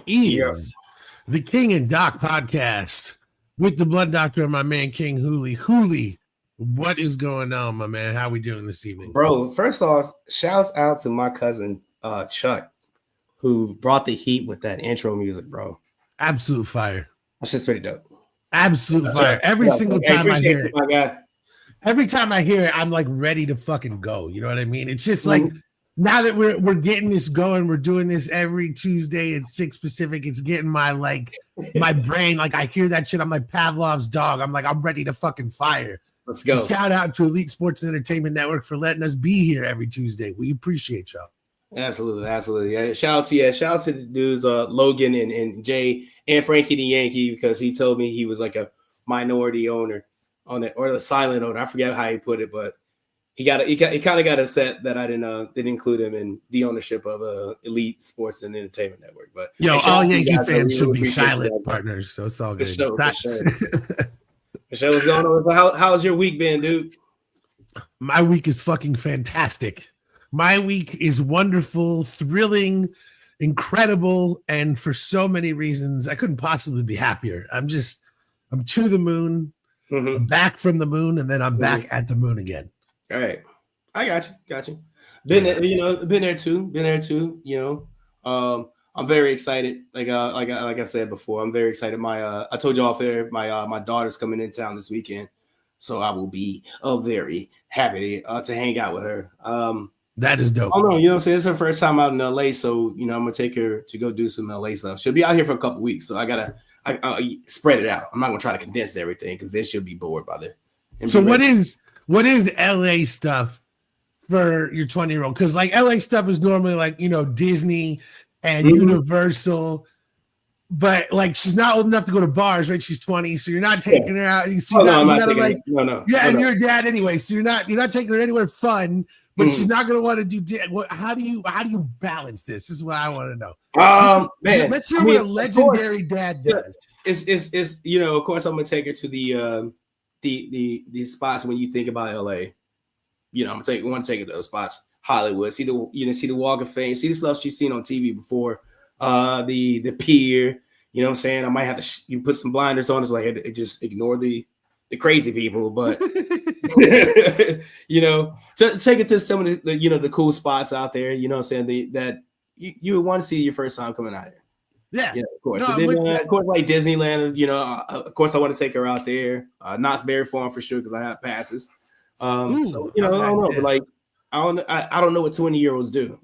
is the King and Doc podcast with the Blood Doctor and my man King Hooley. Hooley, what is going on, my man? How we doing this evening? Bro, first off, shouts out to my cousin Chuck, who brought the heat with that intro music, bro. Absolute fire. That's just pretty dope. Absolute fire. Every single time I hear it. My guy. Every time I hear it, I'm like ready to fucking go. You know what I mean? It's just like now that we're getting this going, we're doing this every Tuesday at 6 Pacific. It's getting my brain, like I hear that shit. I'm like Pavlov's dog. I'm like, I'm ready to fucking fire. Let's go. Shout out to Elite Sports Entertainment Network for letting us be here every Tuesday. We appreciate y'all. Absolutely. Yeah, shout out to the dudes, Logan and Jay and Frankie the Yankee, because he told me he was like a minority owner on it, or the silent owner. I forget how he put it, but he kind of got upset that I didn't include him in the ownership of Elite Sports and Entertainment Network. But all Yankee fans should be silent partners, so it's all good. For sure. What's going on? How's your week been, dude? My week is fucking fantastic. My week is wonderful, thrilling, incredible, and for so many reasons, I couldn't possibly be happier. I'm to the moon, I'm back from the moon, and then I'm back at the moon again. All right, I got you. Been there too. I'm very excited. Like I said before, I'm very excited. I told you off there, my daughter's coming in town this weekend, so I will be very happy to hang out with her. That is dope. Oh no, you know what I'm saying? It's her first time out in LA, so I'm gonna take her to go do some LA stuff. She'll be out here for a couple weeks, so I spread it out. I'm not gonna try to condense everything because then she'll be bored by then. So what is LA stuff for your 20-year-old? Because like LA stuff is normally like Disney and Universal, but like she's not old enough to go to bars, right? She's 20, so you're not taking her out. So No. And you're a dad anyway, so you're not taking her anywhere fun. But she's not going to want to do. How do you balance this? This is what I want to know. Man, let's hear what a legendary dad does. It's of course I'm gonna take her to the spots when you think about LA. I'm want to take her to those spots. Hollywood, see the Walk of Fame, see the stuff she's seen on TV before. The pier. You know what I'm saying? I might have to put some blinders on. It's like just ignore the crazy people, but to take it to some of the cool spots out there. You know what I'm saying? That you would want to see your first time coming out here. Yeah, of course. No, and then, of course, like Disneyland. Of course, I want to take her out there. Knott's Berry Farm for sure because I have passes. I don't know, but like I don't know what 20-year-olds do,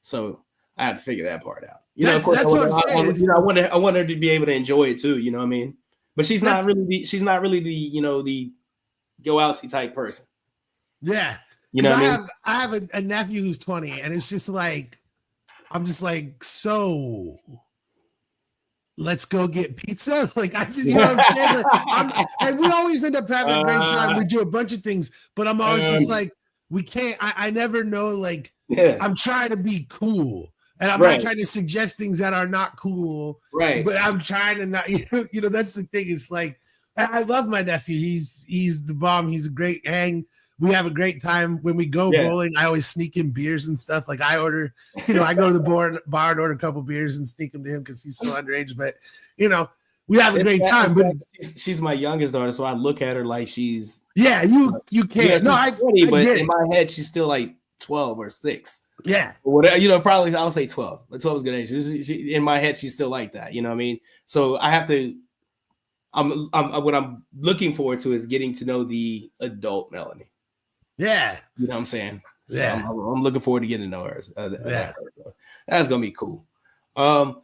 so I have to figure that part out. That's what I'm saying. I want her to be able to enjoy it too. You know what I mean? But she's not really the the go outsy type person. Yeah. I have a nephew who's 20, and it's just like I'm just like, so let's go get pizza. Like I just, what I'm saying? And we always end up having a great time. We do a bunch of things, but I'm always just like, we can't. I never know. Like I'm trying to be cool. And I'm not trying to suggest things that are not cool, right? But I'm trying to not, that's the thing. It's like I love my nephew. He's the bomb. He's a great hang. We have a great time when we go bowling. I always sneak in beers and stuff. Like I order, I go to the bar and order a couple beers and sneak them to him because he's still underage. But we have a great time. But she's my youngest daughter, so I look at her like she's you can't. I 20, but in my head she's still like 12 or 6. Yeah. Whatever, probably I'll say 12. 12 is good age. She, in my head, she's still like that. You know what I mean? So I have to. What I'm looking forward to is getting to know the adult Melanie. Yeah. You know what I'm saying? So yeah. I'm looking forward to getting to know her. So that's gonna be cool.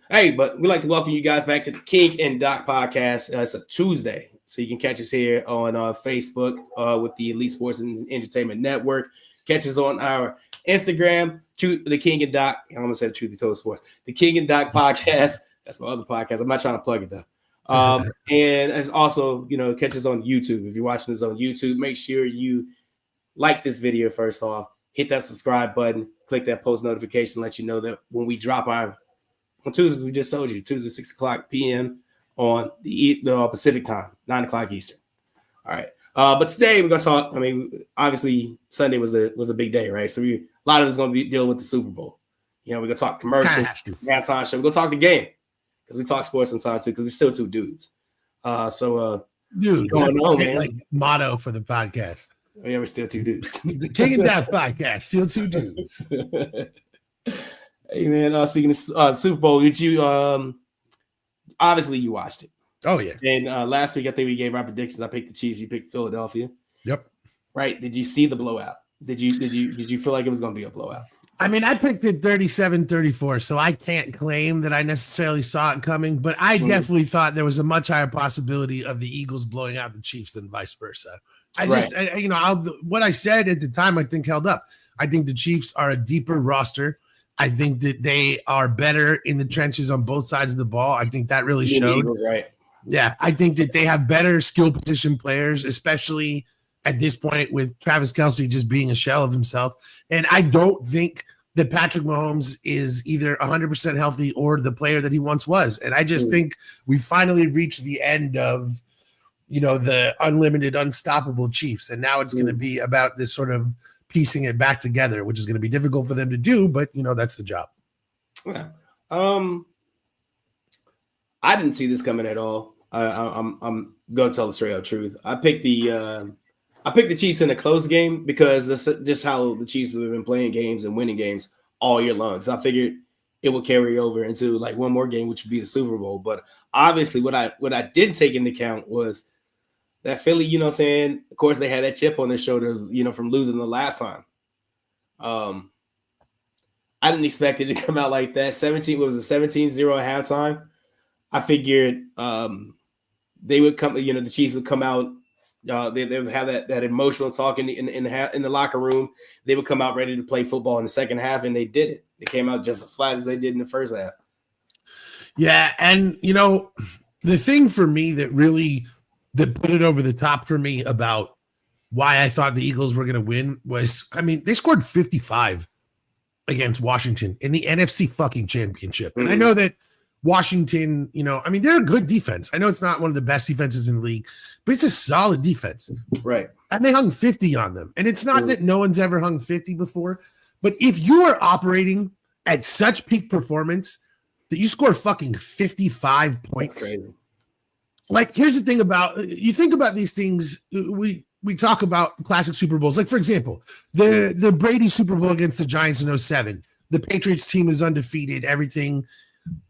Hey, but we'd like to welcome you guys back to the King and Doc podcast. It's a Tuesday, so you can catch us here on Facebook with the Elite Sports and Entertainment Network. Catch us on our Instagram, the King and Doc. I almost said Truth Be Told Sports. The King and Doc podcast. That's my other podcast. I'm not trying to plug it though. And it's also, catch us on YouTube. If you're watching this on YouTube, make sure you like this video first off. Hit that subscribe button. Click that post notification. Let you know that when we drop on Tuesdays, we just told you Tuesday 6:00 p.m. on the Pacific time, 9:00 Eastern. All right. But today we're gonna talk. I mean, obviously Sunday was a big day, right? So a lot of us gonna be dealing with the Super Bowl. We're gonna talk commercials, halftime show. We're gonna talk the game. because we talk sports sometimes too, because we're still two dudes. Dudes, what's going on, man? Like motto for the podcast. Oh, yeah, we're still two dudes. The King and Doc podcast, still two dudes. Hey man, speaking of Super Bowl, did you obviously you watched it? Oh yeah. And last week I think we gave our predictions. I picked the Chiefs, you picked Philadelphia. Yep. Right. Did you see the blowout? Did you feel like it was going to be a blowout? I mean, I picked it 37-34, so I can't claim that I necessarily saw it coming, but I definitely thought there was a much higher possibility of the Eagles blowing out the Chiefs than vice versa. What I said at the time, I think held up. I think the Chiefs are a deeper roster. I think that they are better in the trenches on both sides of the ball. I think that really showed. Eagles, right. Yeah, I think that they have better skill position players, especially at this point with Travis Kelce just being a shell of himself. And I don't think that Patrick Mahomes is either 100% healthy or the player that he once was. And I just think we finally reached the end of, the unlimited, unstoppable Chiefs. And now it's going to be about this sort of piecing it back together, which is going to be difficult for them to do, but that's the job. Yeah. I didn't see this coming at all. I'm going to tell the straight up truth. I picked the Chiefs in a close game because that's just how the Chiefs have been playing games and winning games all year long. So I figured it would carry over into like one more game, which would be the Super Bowl. But obviously what I did take into account was that Philly, of course they had that chip on their shoulders, from losing the last time. I didn't expect it to come out like that. 17 17-0 at halftime. I figured they would come, the Chiefs would come out. They would have that emotional talk in the locker room. They would come out ready to play football in the second half, and they did it. They came out just as flat as they did in the first half. Yeah, and the thing for me that put it over the top for me about why I thought the Eagles were going to win was, they scored 55 against Washington in the NFC fucking championship, and I know that Washington, they're a good defense. I know it's not one of the best defenses in the league, but it's a solid defense. Right. And they hung 50 on them. And it's not that no one's ever hung 50 before, but if you are operating at such peak performance that you score fucking 55 points. That's crazy. Like, here's the thing you think about these things. We talk about classic Super Bowls. Like, for example, the Brady Super Bowl against the Giants in 2007. The Patriots team is undefeated, everything.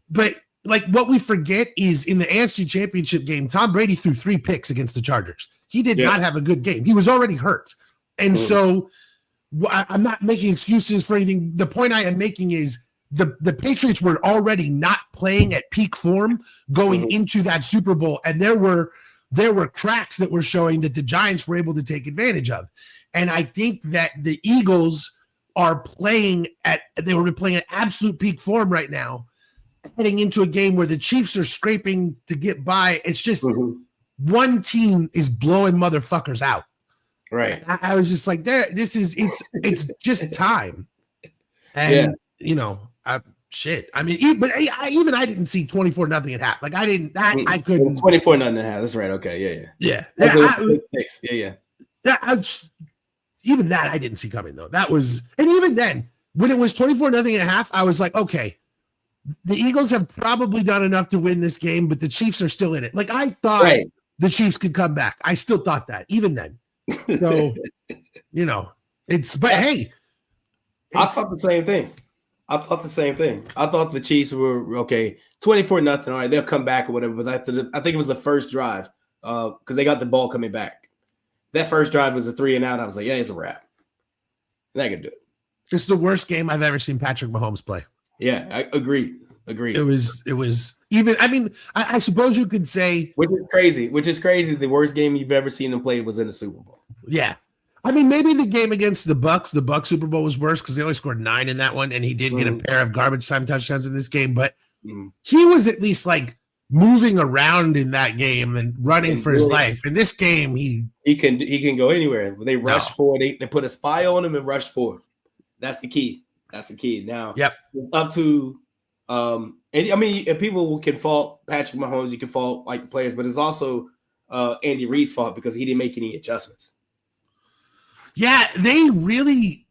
But like what we forget is in the AFC Championship game, Tom Brady threw 3 picks against the Chargers. He did not have a good game. He was already hurt. And so I'm not making excuses for anything. The point I am making is the Patriots were already not playing at peak form going into that Super Bowl. And there were cracks that were showing that the Giants were able to take advantage of. And I think that the Eagles are playing at absolute peak form right now, heading into a game where the Chiefs are scraping to get by. It's just one team is blowing motherfuckers out. Right. I was just like, it's just time. And, shit. I mean, even I didn't see 24-0 at half. Like I couldn't. 24-0 at half. That's right. Okay. Yeah. Yeah. Even that I didn't see coming though. And even then, when it was 24-0 at half, I was like, okay, the Eagles have probably done enough to win this game, but the Chiefs are still in it. Like I thought the Chiefs could come back. I still thought that even then. So, but hey. I thought the same thing. I thought the Chiefs were okay. 24-0. All right, they'll come back or whatever. But I think it was the first drive because they got the ball coming back. That first drive was a 3-and-out. I was like, yeah, it's a wrap. And I could do it. It's the worst game I've ever seen Patrick Mahomes play. Yeah, I agree. It was even. I mean, I suppose you could say, which is crazy. The worst game you've ever seen him play was in the Super Bowl. Yeah, I mean, maybe the game against the Bucs Super Bowl was worse because they only scored 9 in that one, and he did get a pair of garbage time touchdowns in this game. But he was at least like moving around in that game and running for his life. In this game, he can go anywhere. They rush forward. They put a spy on him and rush forward. That's the key. Now, yep. Up to and I mean, if people can fault Patrick Mahomes, you can fault like the players, but it's also Andy Reid's fault because he didn't make any adjustments. Yeah, they really.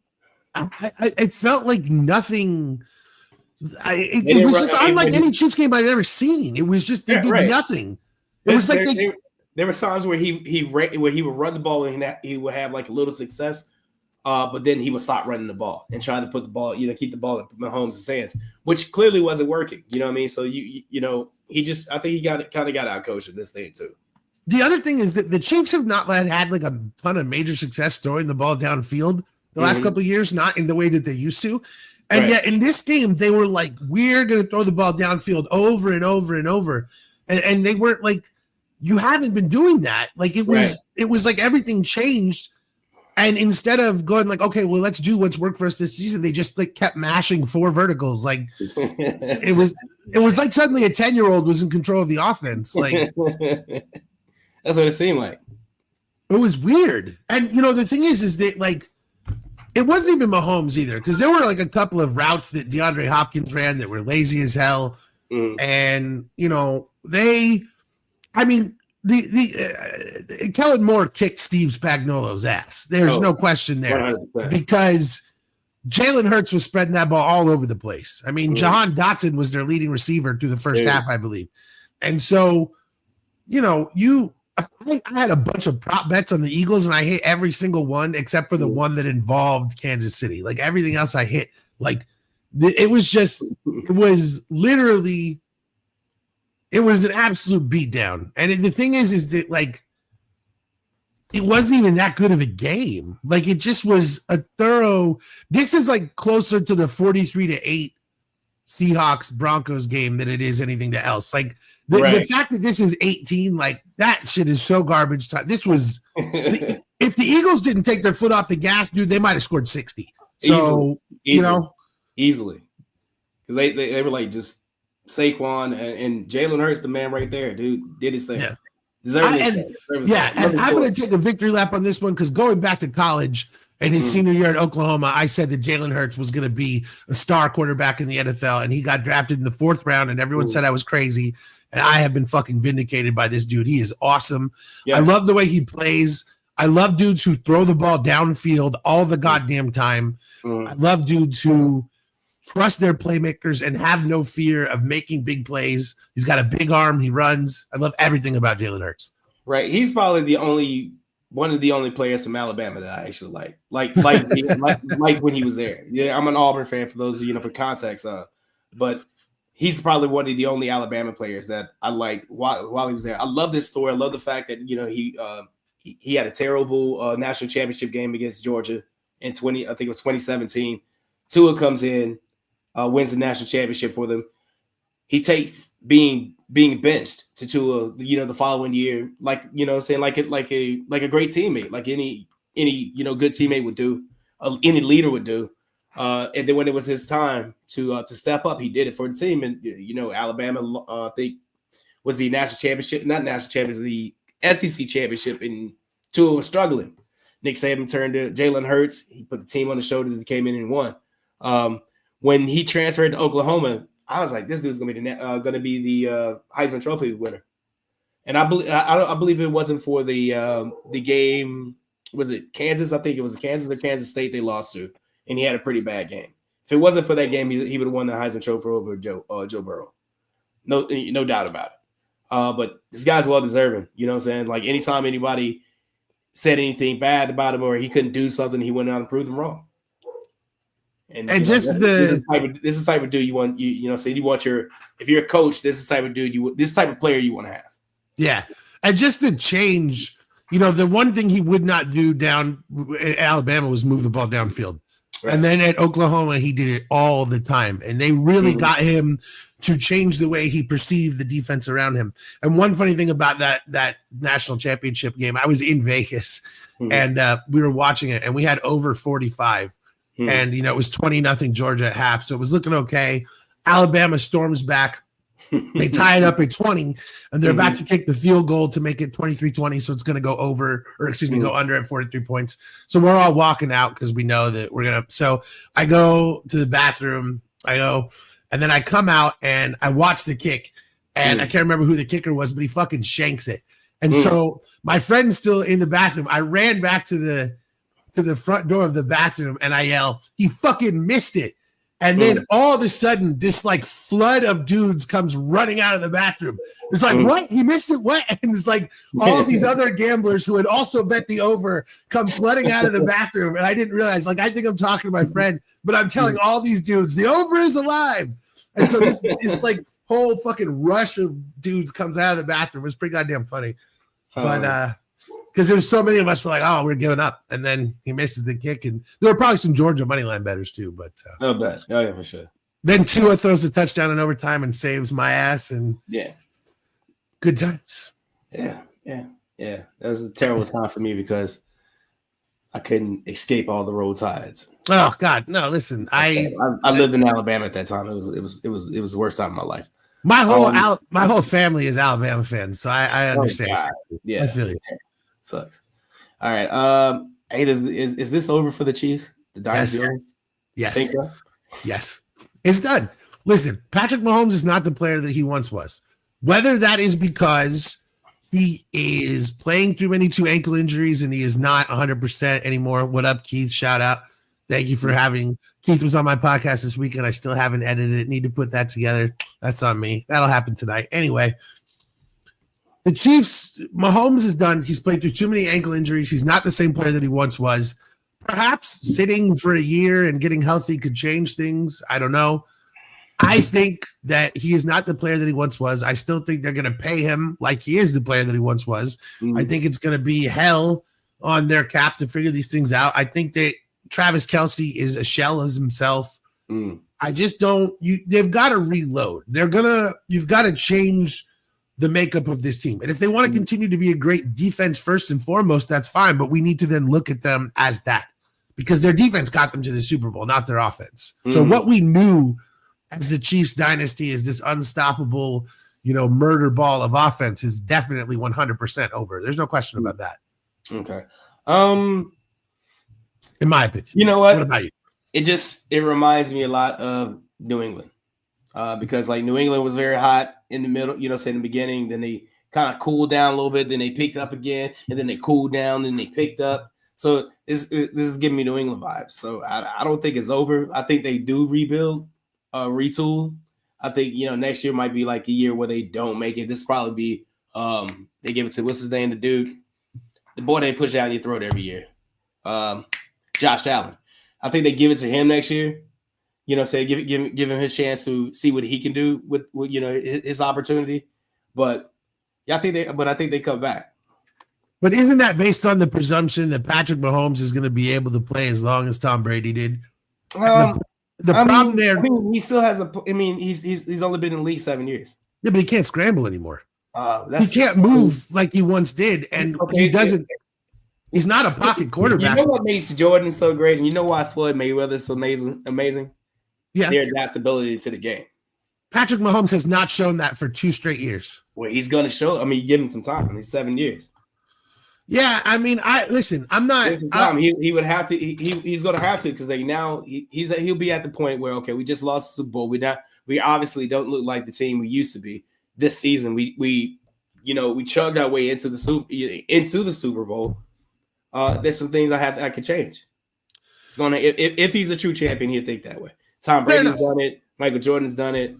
It felt like nothing It was just unlike any Chiefs game I've ever seen. It was just they did nothing. It was like there were times where he would run the ball and he would have like a little success, but then he would stop running the ball and try to put the ball, keep the ball in Mahomes' hands, which clearly wasn't working. You know what I mean? So I think he kind of got out coached in this thing too. The other thing is that the Chiefs have not had like a ton of major success throwing the ball downfield the last couple of years, not in the way that they used to. And yet in this game, they were like, we're going to throw the ball downfield over and over and over. And they weren't like, you haven't been doing that. Like it was like everything changed. And instead of going like, okay, well, let's do what's worked for us this season, they just like kept mashing 4 verticals. Like it was like suddenly a 10-year-old was in control of the offense. Like that's what it seemed like. It was weird. And the thing is that like it wasn't even Mahomes either, because there were like a couple of routes that DeAndre Hopkins ran that were lazy as hell. And Kellen Moore kicked Steve Spagnuolo's ass. There's no question there 100%. Because Jalen Hurts was spreading that ball all over the place. I mean, Jahan Dotson was their leading receiver through the first half, I believe. And so, I had a bunch of prop bets on the Eagles, and I hit every single one except for the one that involved Kansas City. Like everything else I hit. Like it was an absolute beatdown. And the thing is that like it wasn't even that good of a game. Like it just was a thorough. This is like closer to the 43-8 Seahawks Broncos game than it is anything else. Like the fact that this is 18, like that shit is so garbage time. This was if the Eagles didn't take their foot off the gas, dude, they might have scored 60. So easily, because they were like just Saquon and Jalen Hurts, the man right there, dude, did his thing. Yeah. And I'm going to take a victory lap on this one because going back to college and his senior year at Oklahoma, I said that Jalen Hurts was going to be a star quarterback in the NFL, and he got drafted in the 4th round, and everyone said I was crazy, and I have been fucking vindicated by this dude. He is awesome. Yeah. I love the way he plays. I love dudes who throw the ball downfield all the goddamn time. I love dudes who trust their playmakers and have no fear of making big plays. He's got a big arm. He runs. I love everything about Jalen Hurts. Right. He's probably one of the only players from Alabama that I actually like when he was there. Yeah, I'm an Auburn fan for those for context. But he's probably one of the only Alabama players that I liked while he was there. I love this story. I love the fact that he had a terrible national championship game against Georgia in 2017. Tua comes in, wins the national championship for them. He takes being benched to Tua, the following year, like saying like a great teammate, like any good teammate would do, any leader would do. And then when it was his time to step up, he did it for the team. And Alabama, I think, was the national championship, not national championship, the SEC championship, and Tua was struggling. Nick Saban turned to Jalen Hurts. He put the team on the shoulders and came in and won. When he transferred to Oklahoma, I was like, this dude's going to be the Heisman Trophy winner. And I believe it wasn't for the game. Was it Kansas? I think it was Kansas or Kansas State they lost to, and he had a pretty bad game. If it wasn't for that game, he would have won the Heisman Trophy over Joe Burrow. No doubt about it. But this guy's well deserving. You know what I'm saying? Like anytime anybody said anything bad about him or he couldn't do something, he went out and proved them wrong. And just this is the type of dude you want. Say you want if you're a coach, this is the type of dude this type of player you want to have. Yeah, and just the change. The one thing he would not do down at Alabama was move the ball downfield. Right. And then at Oklahoma, he did it all the time. And they really got him to change the way he perceived the defense around him. And one funny thing about that national championship game, I was in Vegas and we were watching it and we had over 45. And, it was 20-0 Georgia at half. So it was looking okay. Alabama storms back. They tie it up at 20, and they're about to kick the field goal to make it 23-20. So it's going to go go under at 43 points. So we're all walking out because we know that we're going to. So I go to the bathroom. And then I come out and I watch the kick. And I can't remember who the kicker was, but he fucking shanks it. And so my friend's still in the bathroom. I ran back to the front door of the bathroom and I yell, he fucking missed it. And then all of a sudden, this like flood of dudes comes running out of the bathroom. It's like, what? He missed it? What? And it's like all these other gamblers who had also bet the over come flooding out of the bathroom. And I didn't realize, like, I think I'm talking to my friend, but I'm telling all these dudes, the over is alive. And so this like whole fucking rush of dudes comes out of the bathroom. It was pretty goddamn funny. But because there was so many of us were like, oh, we're giving up. And then he misses the kick. And there were probably some Georgia money line bettors too. But no bet. Oh, yeah, for sure. Then Tua throws a touchdown in overtime and saves my ass. And good times. Yeah. That was a terrible time for me because I couldn't escape all the roll tides. Oh God, no! Listen, I lived in Alabama at that time. It was the worst time of my life. My whole family is Alabama fans, so I understand. Yeah, I feel you. Sucks. All right. Hey, is this over for the Chiefs? The dynasty? Yes. Think so? Yes. It's done. Listen, Patrick Mahomes is not the player that he once was. Whether that is because he is playing through many ankle injuries and he is not 100% anymore. What up, Keith? Shout out. Thank you for having Keith was on my podcast this weekend. I still haven't edited it. Need to put that together. That's on me. That'll happen tonight. Anyway, the Chiefs, Mahomes is done. He's played through too many ankle injuries. He's not the same player that he once was. Perhaps sitting for a year and getting healthy could change things. I don't know. I think that he is not the player that he once was. I still think they're going to pay him like he is the player that he once was. I think it's going to be hell on their cap to figure these things out. I think that Travis Kelce is a shell of himself. I just don't. They've got to reload. You've got to change the makeup of this team. And if they want to continue to be a great defense first and foremost, that's fine. But we need to then look at them as that because their defense got them to the Super Bowl, not their offense. So what we knew as the Chiefs dynasty is this unstoppable, murder ball of offense is definitely 100% over. There's no question about that. Okay. In my opinion. You know what? What about you? It reminds me a lot of New England. Because like New England was very hot in the middle, say in the beginning, then they kind of cooled down a little bit, then they picked up again, and then they cooled down, then they picked up. So this is giving me New England vibes. So I don't think it's over. I think they do rebuild, retool. I think next year might be like a year where they don't make it. This will probably be they give it to what's his name, the dude, the boy they push down your throat every year, Josh Allen. I think they give it to him next year. Say give him his chance to see what he can do with his opportunity. But I think they come back. But isn't that based on the presumption that Patrick Mahomes is going to be able to play as long as Tom Brady did? The problem there. He still has he's only been in the league 7 years. Yeah, but he can't scramble anymore. He can't move like he once did, and he doesn't. He's not a pocket quarterback. You know what makes Jordan so great, and you know why Floyd Mayweather is so amazing? Yeah, their adaptability to the game. Patrick Mahomes has not shown that for 2 straight years. Well, he's going to show. Give him some time. He's 7 years. Yeah, I'm not. He would have to. He's going to have to because he'll be at the point where we just lost the Super Bowl. We obviously don't look like the team we used to be this season. We chugged our way into the Super Bowl. There's some things I could change. It's gonna if he's a true champion, he'll think that way. Tom Brady's done it. Michael Jordan's done it.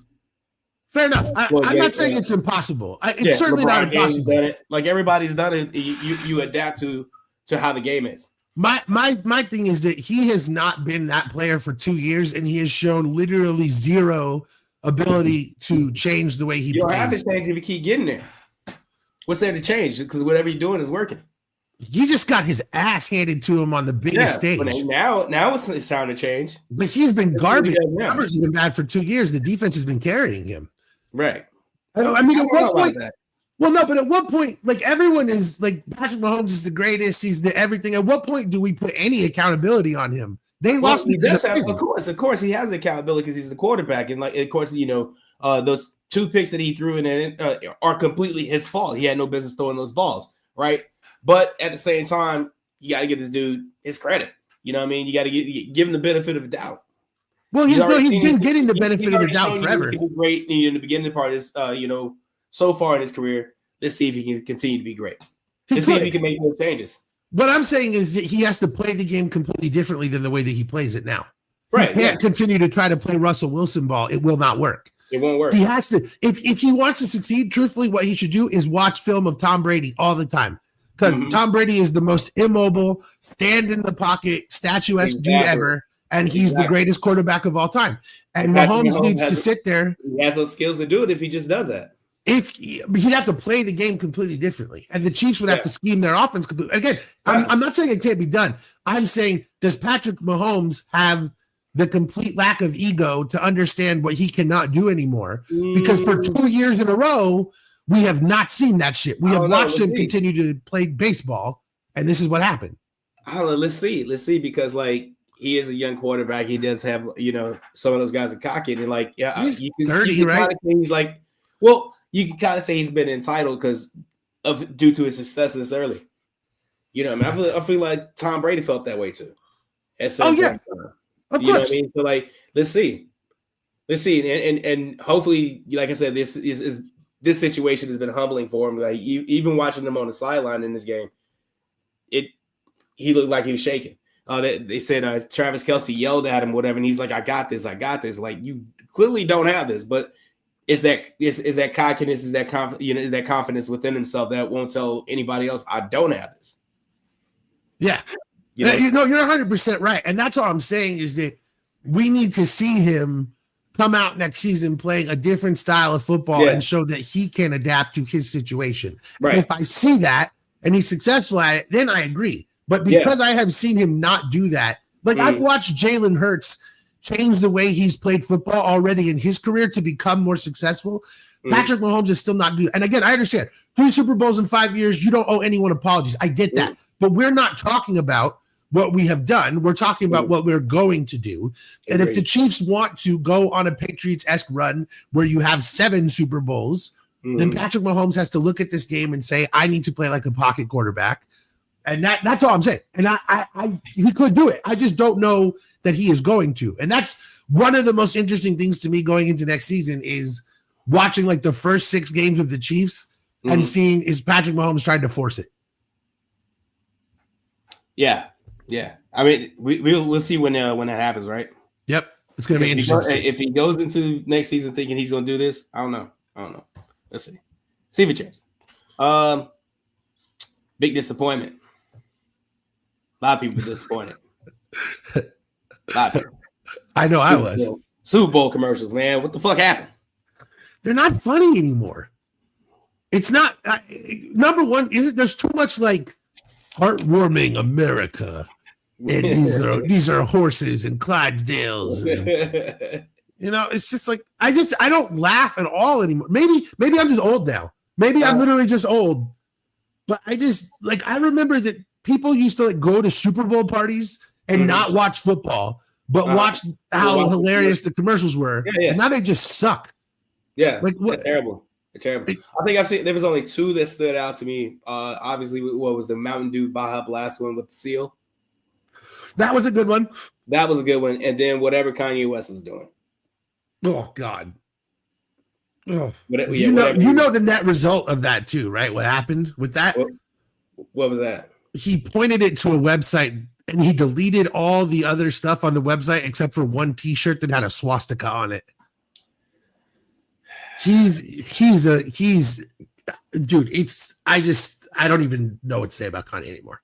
Fair enough. I'm not saying it's impossible. It's certainly not impossible. Done it. Like everybody's done it. You adapt to how the game is. My thing is that he has not been that player for 2 years, and he has shown literally zero ability to change the way he plays. You don't have to change if you keep getting there. What's there to change? Because whatever you're doing is working. He just got his ass handed to him on the biggest stage. But now it's time to change. But he's been garbage. Numbers have been bad for 2 years. The defense has been carrying him. Right. At what point? Well, no, but at what point, like everyone is like Patrick Mahomes is the greatest. He's the everything. At what point do we put any accountability on him? They lost me. Of course, he has accountability because he's the quarterback, and of course, those 2 picks that he threw in are completely his fault. He had no business throwing those balls, right? But at the same time, you got to give this dude his credit. You know what I mean? You got to give him the benefit of the doubt. Well, he's been getting the benefit of the doubt forever. He was great in the beginning part of his, so far in his career. Let's see if he can continue to be great. Let's see if he can make those changes. What I'm saying is that he has to play the game completely differently than the way that he plays it now. Right. He can't continue to try to play Russell Wilson ball. It will not work. It won't work. He has to, if he wants to succeed, truthfully, what he should do is watch film of Tom Brady all the time. Because Tom Brady is the most immobile, stand in the pocket, statuesque dude ever. And he's the greatest quarterback of all time. And Mahomes needs to sit there. He has those skills to do it if he just does that. He'd have to play the game completely differently. And the Chiefs would have to scheme their offense completely. Again, I'm not saying it can't be done. I'm saying, does Patrick Mahomes have the complete lack of ego to understand what he cannot do anymore? Because for 2 years in a row, we have not seen that shit. We have watched him continue to play baseball, and this is what happened. I don't know. Let's see, because like he is a young quarterback. He does have, some of those guys are cocky, and like, he's 30, right? He's like, well, you can kind of say he's been entitled due to his success this early. I feel like Tom Brady felt that way too. Of course. What I mean? So like, let's see, and hopefully, like I said, this situation has been humbling for him. Like even watching him on the sideline in this game, he looked like he was shaking. They said Travis Kelce yelled at him, whatever, and he's like, "I got this." Like you clearly don't have this, but is that cockiness, is that that confidence within himself that won't tell anybody else, "I don't have this." Yeah. You're 100% right. And that's all I'm saying is that we need to see him come out next season playing a different style of football and show that he can adapt to his situation. Right. And if I see that and he's successful at it, then I agree. But because I have seen him not do that, like I've watched Jalen Hurts change the way he's played football already in his career to become more successful. Patrick Mahomes is still not doing it. And again, I understand 3 Super Bowls in 5 years. You don't owe anyone apologies. I get that. But we're not talking about what we have done. We're talking about what we're going to do. And if the Chiefs want to go on a Patriots-esque run where you have 7 Super Bowls, then Patrick Mahomes has to look at this game and say, I need to play like a pocket quarterback. And that's all I'm saying. And he could do it. I just don't know that he is going to. And that's one of the most interesting things to me going into next season is watching like the first 6 games of the Chiefs and seeing is Patrick Mahomes trying to force it. Yeah. I mean, we'll see when that happens, right? Yep. It's going to be interesting. If he goes into next season thinking he's going to do this, I don't know. Let's see. See if it changes. Big disappointment. A lot of people disappointed. A lot of people. I know I was. Super Bowl commercials, man. What the fuck happened? They're not funny anymore. It's not. Number one, there's too much like heartwarming America. And these are horses and Clydesdales. And, it's just like I don't laugh at all anymore. Maybe I'm just old now. Maybe I'm literally just old. But I remember that people used to like go to Super Bowl parties and not watch football, but watch how hilarious the commercials were. And now they just suck. Yeah, like what? They're terrible. I think there was only 2 that stood out to me. Obviously, what was the Mountain Dew Baja Blast one with the seal? That was a good one. And then whatever Kanye West was doing. Oh God. Oh. You know the net result of that too, right? What happened with that? What was that? He pointed it to a website and he deleted all the other stuff on the website except for one T-shirt that had a swastika on it. Dude, I don't even know what to say about Kanye anymore.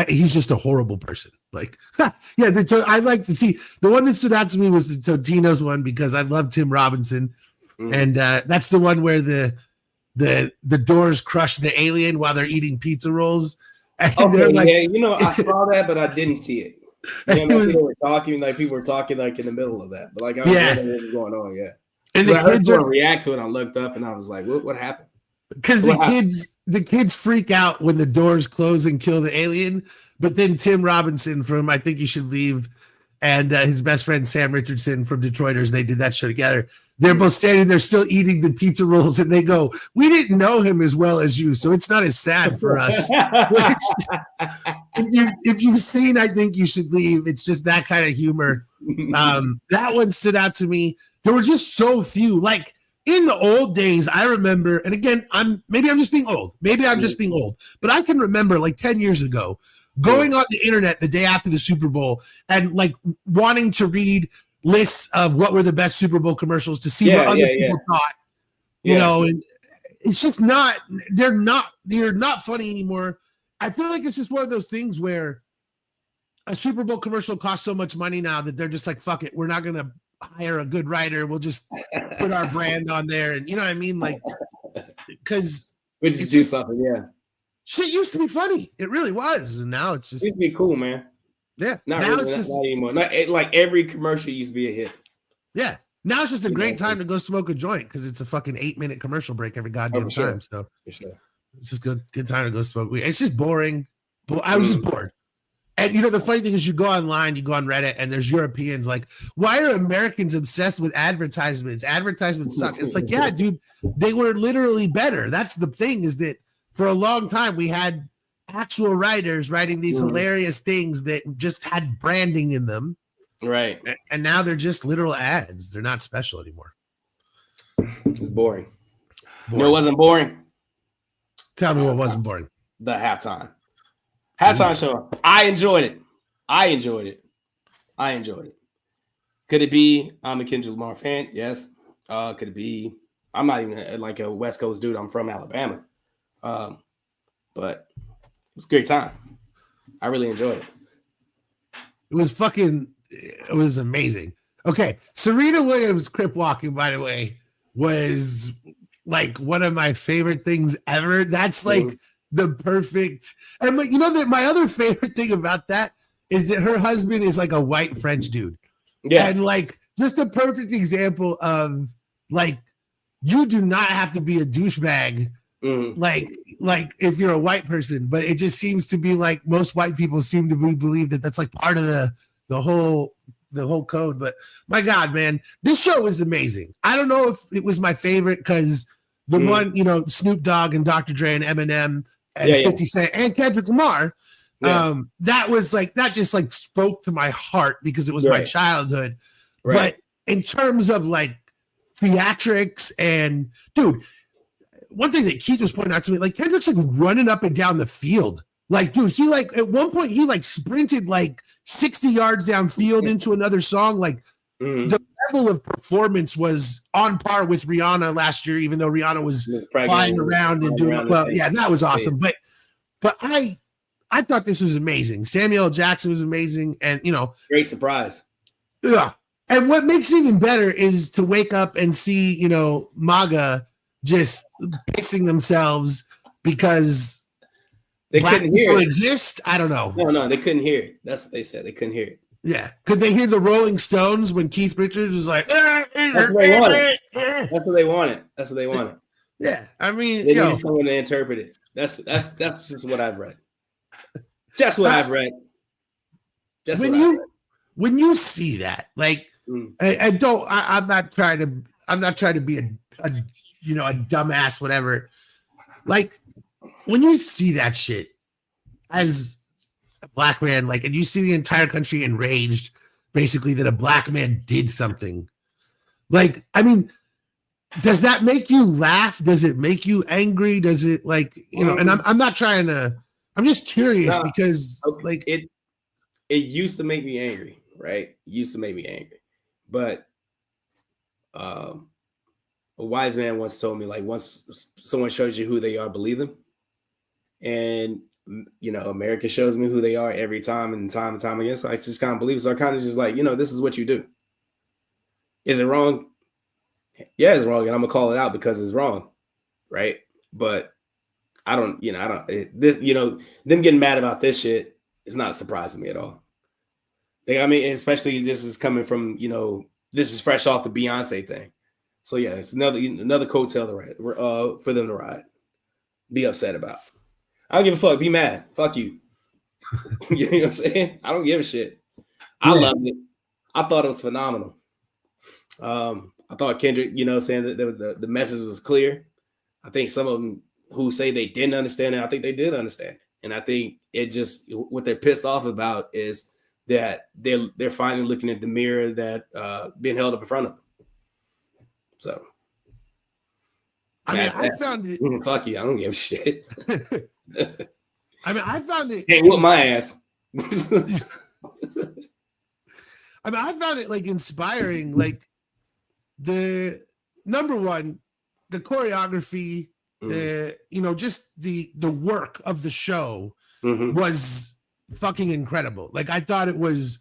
He's just a horrible person. Like, I like to see the one that stood out to me was the Totino's one because I love Tim Robinson, and that's the one where the doors crush the alien while they're eating pizza rolls. And I saw that, but I didn't see it. People were talking like in the middle of that, but like I don't know what was going on. Yeah, and the kids react to it. I looked up and I was like, "What happened?" Because the kids freak out when the doors close and kill the alien. But then Tim Robinson from I Think You Should Leave and his best friend Sam Richardson from Detroiters, they did that show together. They're both standing there still eating the pizza rolls, and they go, "We didn't know him as well as you, so it's not as sad for us." If you've seen I Think You Should Leave, it's just that kind of humor. That one stood out to me. There were just so few. Like in the old days, I remember, and again, I'm just being old. Maybe I'm just being old, but I can remember like 10 years ago going on the internet the day after the Super Bowl and like wanting to read lists of what were the best Super Bowl commercials to see what other people thought. You know, and it's just not. They're not funny anymore. I feel like it's just one of those things where a Super Bowl commercial costs so much money now that they're just like, fuck it, we're not gonna hire a good writer. We'll just put our brand on there, and you know what I mean, like, because we just do something. Yeah, shit used to be funny. It really was, and now it's just it used to be cool, man. Yeah, now really, it's just not anymore. Like every commercial used to be a hit. Yeah, now it's just a great time to go smoke a joint because it's a fucking 8-minute commercial break every goddamn time. So it's just good time to go smoke weed. It's just boring. But I was just bored. And you know, the funny thing is you go online, you go on Reddit, and there's Europeans like, why are Americans obsessed with advertisements? Advertisements suck. It's like, yeah, dude, they were literally better. That's the thing, is that for a long time we had actual writers writing these hilarious things that just had branding in them. Right. And now they're just literal ads. They're not special anymore. It's boring. You know, it wasn't boring. Tell me what wasn't boring. The halftime show. I enjoyed it. Could it be I'm a Kendrick Lamar fan? Yes. Could it be I'm not even like a West Coast dude. I'm from Alabama. But it was a great time. I really enjoyed it. It was amazing. Okay. Serena Williams crip walking, by the way, was like one of my favorite things ever. That's like the perfect, and like, you know, that my other favorite thing about that is that her husband is like a white French dude. Yeah. And like just a perfect example of like, you do not have to be a douchebag. Like if you're a white person, but it just seems to be like most white people seem to believe that that's like part of the whole code. But my God, man, this show was amazing. I don't know if it was my favorite because the one, you know, Snoop Dogg and Dr. Dre and Eminem and 50 Cent and Kendrick Lamar, that was like, that just like spoke to my heart because it was my childhood. But in terms of like theatrics and dude, one thing that Keith was pointing out to me, like Kendrick's like running up and down the field. Like, dude, he like at one point he like sprinted like 60 yards downfield into another song. Like the level of performance was on par with Rihanna last year, even though Rihanna was flying around and doing well. Yeah, that was awesome. But I thought this was amazing. Samuel L. Jackson was amazing, and you know, great surprise. Yeah. And what makes it even better is to wake up and see, you know, MAGA just pissing themselves because they couldn't hear it. Exist. I don't know. No, they couldn't hear it. That's what they said. They couldn't hear it. Yeah. Could they hear the Rolling Stones when Keith Richards was like, that's what they wanted. That's what they wanted. That's what they wanted. Yeah. I mean, they need someone to interpret it. That's just what I've read. Just what I've read. Just when you see that, like, I'm not trying to be a dumbass, whatever. Like, when you see that shit as a black man, like, and you see the entire country enraged, basically, that a black man did something. Like, I mean, does that make you laugh? Does it make you angry? Does it, like, you know? And I'm not trying to. I'm just curious because, like, it used to make me angry, right? It used to make me angry, but a wise man once told me, like, once someone shows you who they are, believe them. And, you know, America shows me who they are every time and time again. So I just kind of believe it. So I kind of just like, you know, this is what you do. Is it wrong? Yeah, it's wrong. And I'm going to call it out because it's wrong. Right. But them getting mad about this shit is not a surprise to me at all. I mean, especially this is coming from, you know, this is fresh off the Beyonce thing. So yeah, it's another coattail to ride, for them to ride. Be upset about. I don't give a fuck. Be mad. Fuck you. You know what I'm saying? I don't give a shit. I loved it. I thought it was phenomenal. I thought Kendrick, you know, saying that the message was clear. I think some of them who say they didn't understand it, I think they did understand it. And I think it just, what they're pissed off about is that they're finally looking at the mirror that being held up in front of them. So, I mean, I found it. Fuck you. I don't give a shit. I mean, I found it. Hey, whoop my ass. I mean, I found it like inspiring. Like the number one, the choreography, the just the work of the show was fucking incredible. Like I thought it was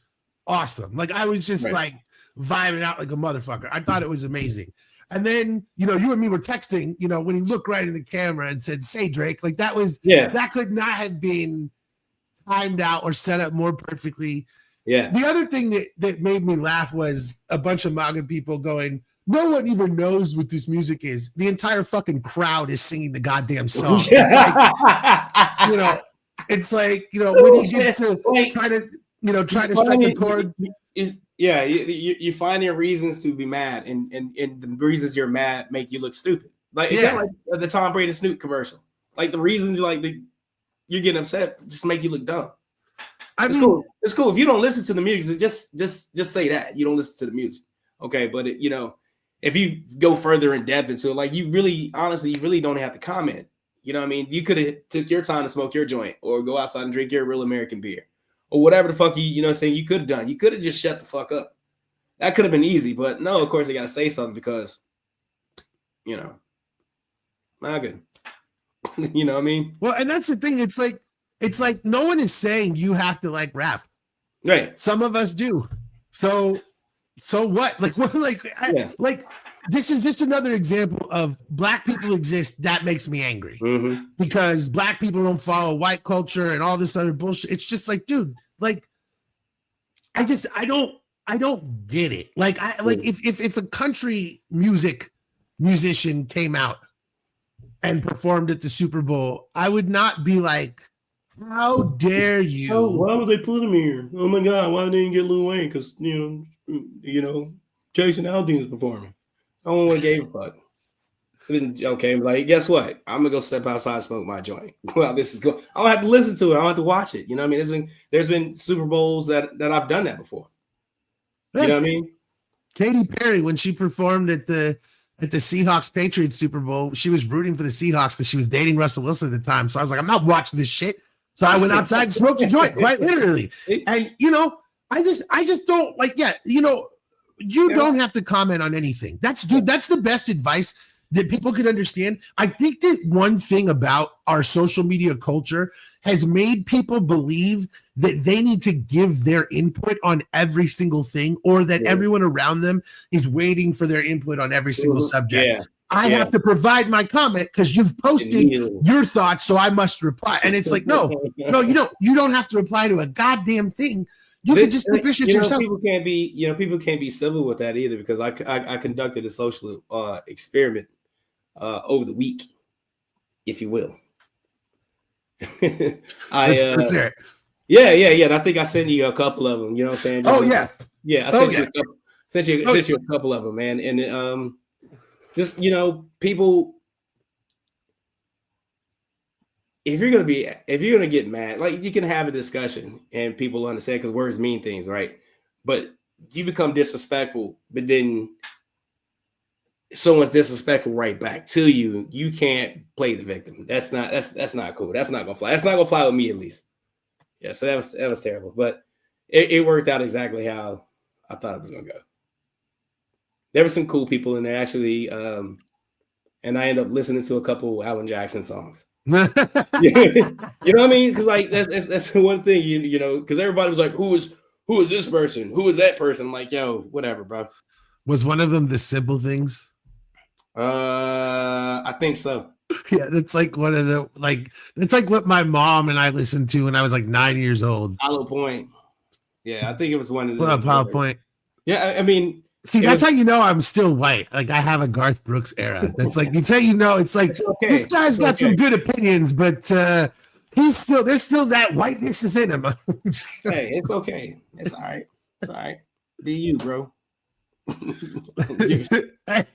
awesome. Like I was just like vibing out like a motherfucker. I thought it was amazing. And then you and me were texting. When he looked right in the camera and said, "Say Drake," like that was that could not have been timed out or set up more perfectly. Yeah. The other thing that made me laugh was a bunch of MAGA people going, "No one even knows what this music is." The entire fucking crowd is singing the goddamn song. It's like, when he gets to try to strike a chord. You find their reasons to be mad, and the reasons you're mad make you look stupid. Like it's like the Tom Brady Snoop commercial. Like the reasons you're getting upset just make you look dumb. It's cool. It's cool if you don't listen to the music. Just say that you don't listen to the music, okay? But if you go further in depth into it, like you really don't have to comment. You know what I mean? You could have took your time to smoke your joint or go outside and drink your real American beer or whatever the fuck you could have done. You could have just shut the fuck up. That could have been easy, but no, of course they got to say something because, not good. You know what I mean? Well, and that's the thing. It's like no one is saying you have to like rap. Right. Some of us do. So what? Like what? Like this is just another example of black people exist. That makes me angry because black people don't follow white culture and all this other bullshit. It's just like, dude, like I don't get it. Like if a country musician came out and performed at the Super Bowl, I would not be like, how dare you? Oh, why would they put him here? Oh my God, why didn't get Lil Wayne? Because Jason Aldean is performing. No one gave a fuck. Okay, like guess what? I'm gonna go step outside and smoke my joint. Well, this is good. I don't have to listen to it. I don't have to watch it. You know what I mean? There's been Super Bowls that I've done that before. You know what I mean? Katy Perry, when she performed at the Seahawks Patriots Super Bowl, she was rooting for the Seahawks because she was dating Russell Wilson at the time. So I was like, I'm not watching this shit. So I went outside and smoked a joint, quite literally. And I just don't like. You don't have to comment on anything. That's the best advice that people can understand. I think that one thing about our social media culture has made people believe that they need to give their input on every single thing, or that everyone around them is waiting for their input on every single subject. Yeah. I have to provide my comment because you've posted your thoughts, so I must reply. And it's like, no, you don't. You don't have to reply to a goddamn thing. You can just push it yourself. People can't be civil with that either, because I conducted a social experiment over the week, if you will. Let's hear it. Yeah. I think I sent you a couple of them. You know what I'm saying? Oh yeah. Yeah, I sent you a couple. Sent you a couple of them, man. And just people. If you're gonna get mad, like you can have a discussion and people understand because words mean things, right? But you become disrespectful, but then someone's disrespectful right back to you. You can't play the victim. That's not cool. That's not gonna fly. That's not gonna fly with me, at least. Yeah. So that was terrible, but it worked out exactly how I thought it was gonna go. There were some cool people in there actually, and I ended up listening to a couple Alan Jackson songs. You know what I mean? Because like that's one thing, because everybody was like, who is this person? Who is that person? I'm like, yo, whatever, bro. Was one of them The Simple Things? I think so. Yeah, it's like one of the it's like what my mom and I listened to when I was like 9 years old. Hollow Point. Yeah, I think it was one of the. What up, Hollow Point? Yeah, I mean. See, that's how you know I'm still white. Like I have a Garth Brooks era. That's like it's how you know it's like this guy's got some good opinions, but there's still that whiteness is in him. Hey, it's okay. It's all right. It's all right. Be you, bro. I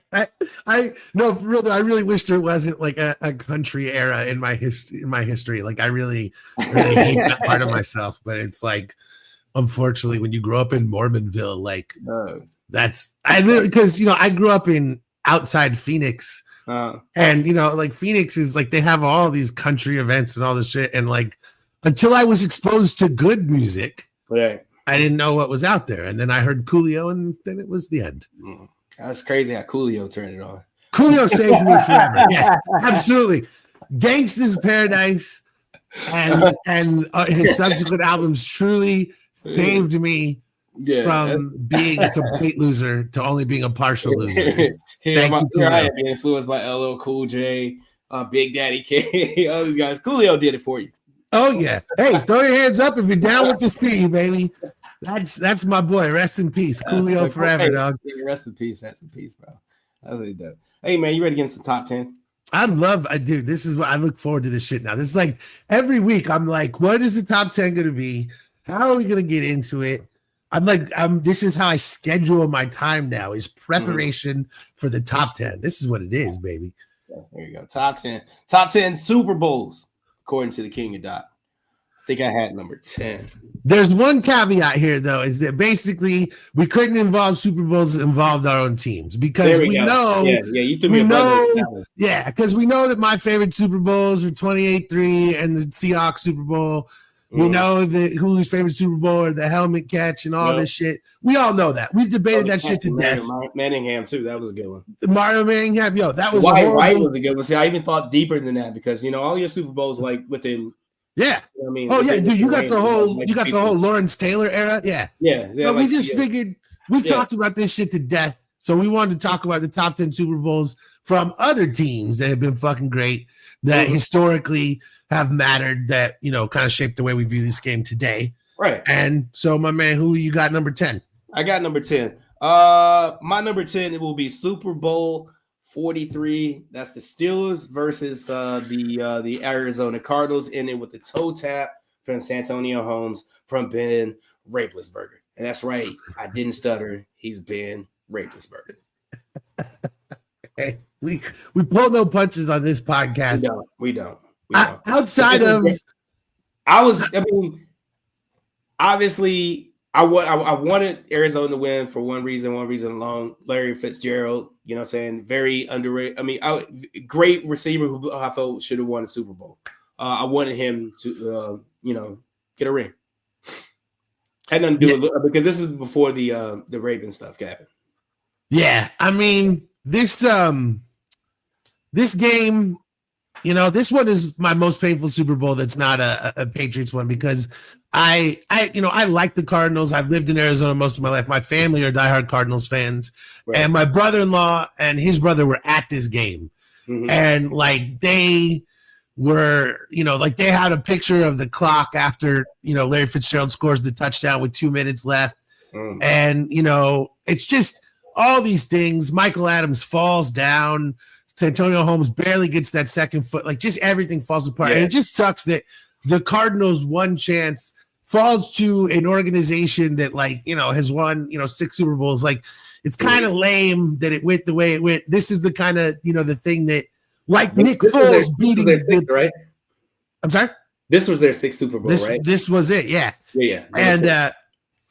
no, for real though, I really wish there wasn't like a country era in my history. Like I really hate that part of myself, but it's like unfortunately when you grow up in Mormonville, like because I grew up in outside Phoenix, and like Phoenix is like they have all these country events and all this shit, and like until I was exposed to good music. Right. I didn't know what was out there. And then I heard Coolio, and then it was the end. That's crazy how Coolio turned it on. Coolio saved me forever. Yes, absolutely. Gangsta's Paradise and his subsequent albums truly saved me from being a complete loser to only being a partial loser. I am being influenced by LL Cool J, Big Daddy K, all these guys. Coolio did it for you. Oh yeah. Hey, throw your hands up if you're down with the C, baby. That's my boy. Rest in peace. Coolio forever, dog. Rest in peace, bro. That's what he does. Hey man, you ready to get into top 10? Dude, this is what I look forward to this shit now. This is like every week I'm like, what is the top 10 gonna be? How are we gonna get into it? This is how I schedule my time now, is preparation for the top 10. This is what it is, baby. There you go. Top 10. Top 10 Super Bowls, according to the King of Dot. I think I had number 10. There's one caveat here, though, is that basically we couldn't involve Super Bowls that involved our own teams because we know, because we know that my favorite Super Bowls are 28-3 and the Seahawks Super Bowl. We know that Julie's favorite Super Bowl are the helmet catch and all this shit. We all know that. We've debated that shit to death. Manningham, too. That was a good one. Mario Manningham, that was White was a good one. See, I even thought deeper than that because, all your Super Bowls, like, within – yeah. I mean, dude, you got the whole Lawrence Taylor era. Yeah. But we just figured we've talked about this shit to death. So we wanted to talk about the top 10 Super Bowls from other teams that have been fucking great, that historically have mattered, that, kind of shaped the way we view this game today. Right. And so, my man, Julio, you got number 10. I got number 10. My number 10, it will be Super Bowl 43. That's the Steelers versus the Arizona Cardinals, ending with the toe tap from Santonio Holmes from Ben Roethlisberger. And that's right, I didn't stutter. He's Ben Roethlisberger. Hey, we pull no punches on this podcast. We don't. Outside of, obviously, I wanted Arizona to win for one reason alone. Larry Fitzgerald, very underrated. Great receiver who I thought should have won a Super Bowl. I wanted him to, get a ring. Had nothing to do with it because this is before the Raven stuff happened. Yeah, this game, this one is my most painful Super Bowl that's not a Patriots one because I like the Cardinals. I've lived in Arizona most of my life. My family are diehard Cardinals fans. Right. And my brother-in-law and his brother were at this game. Mm-hmm. And they were, they had a picture of the clock after, Larry Fitzgerald scores the touchdown with 2 minutes left. Mm. And, it's just all these things. Michael Adams falls down. Santonio Holmes barely gets that second foot. Like, just everything falls apart. Yeah. And it just sucks that the Cardinals' one chance falls to an organization that, has won, 6 Super Bowls. Like, it's kind of lame that it went the way it went. This is the kind of, the thing that, Nick Foles beating – right? I'm sorry? This was their 6th Super Bowl, right? This was it, yeah. Yeah. And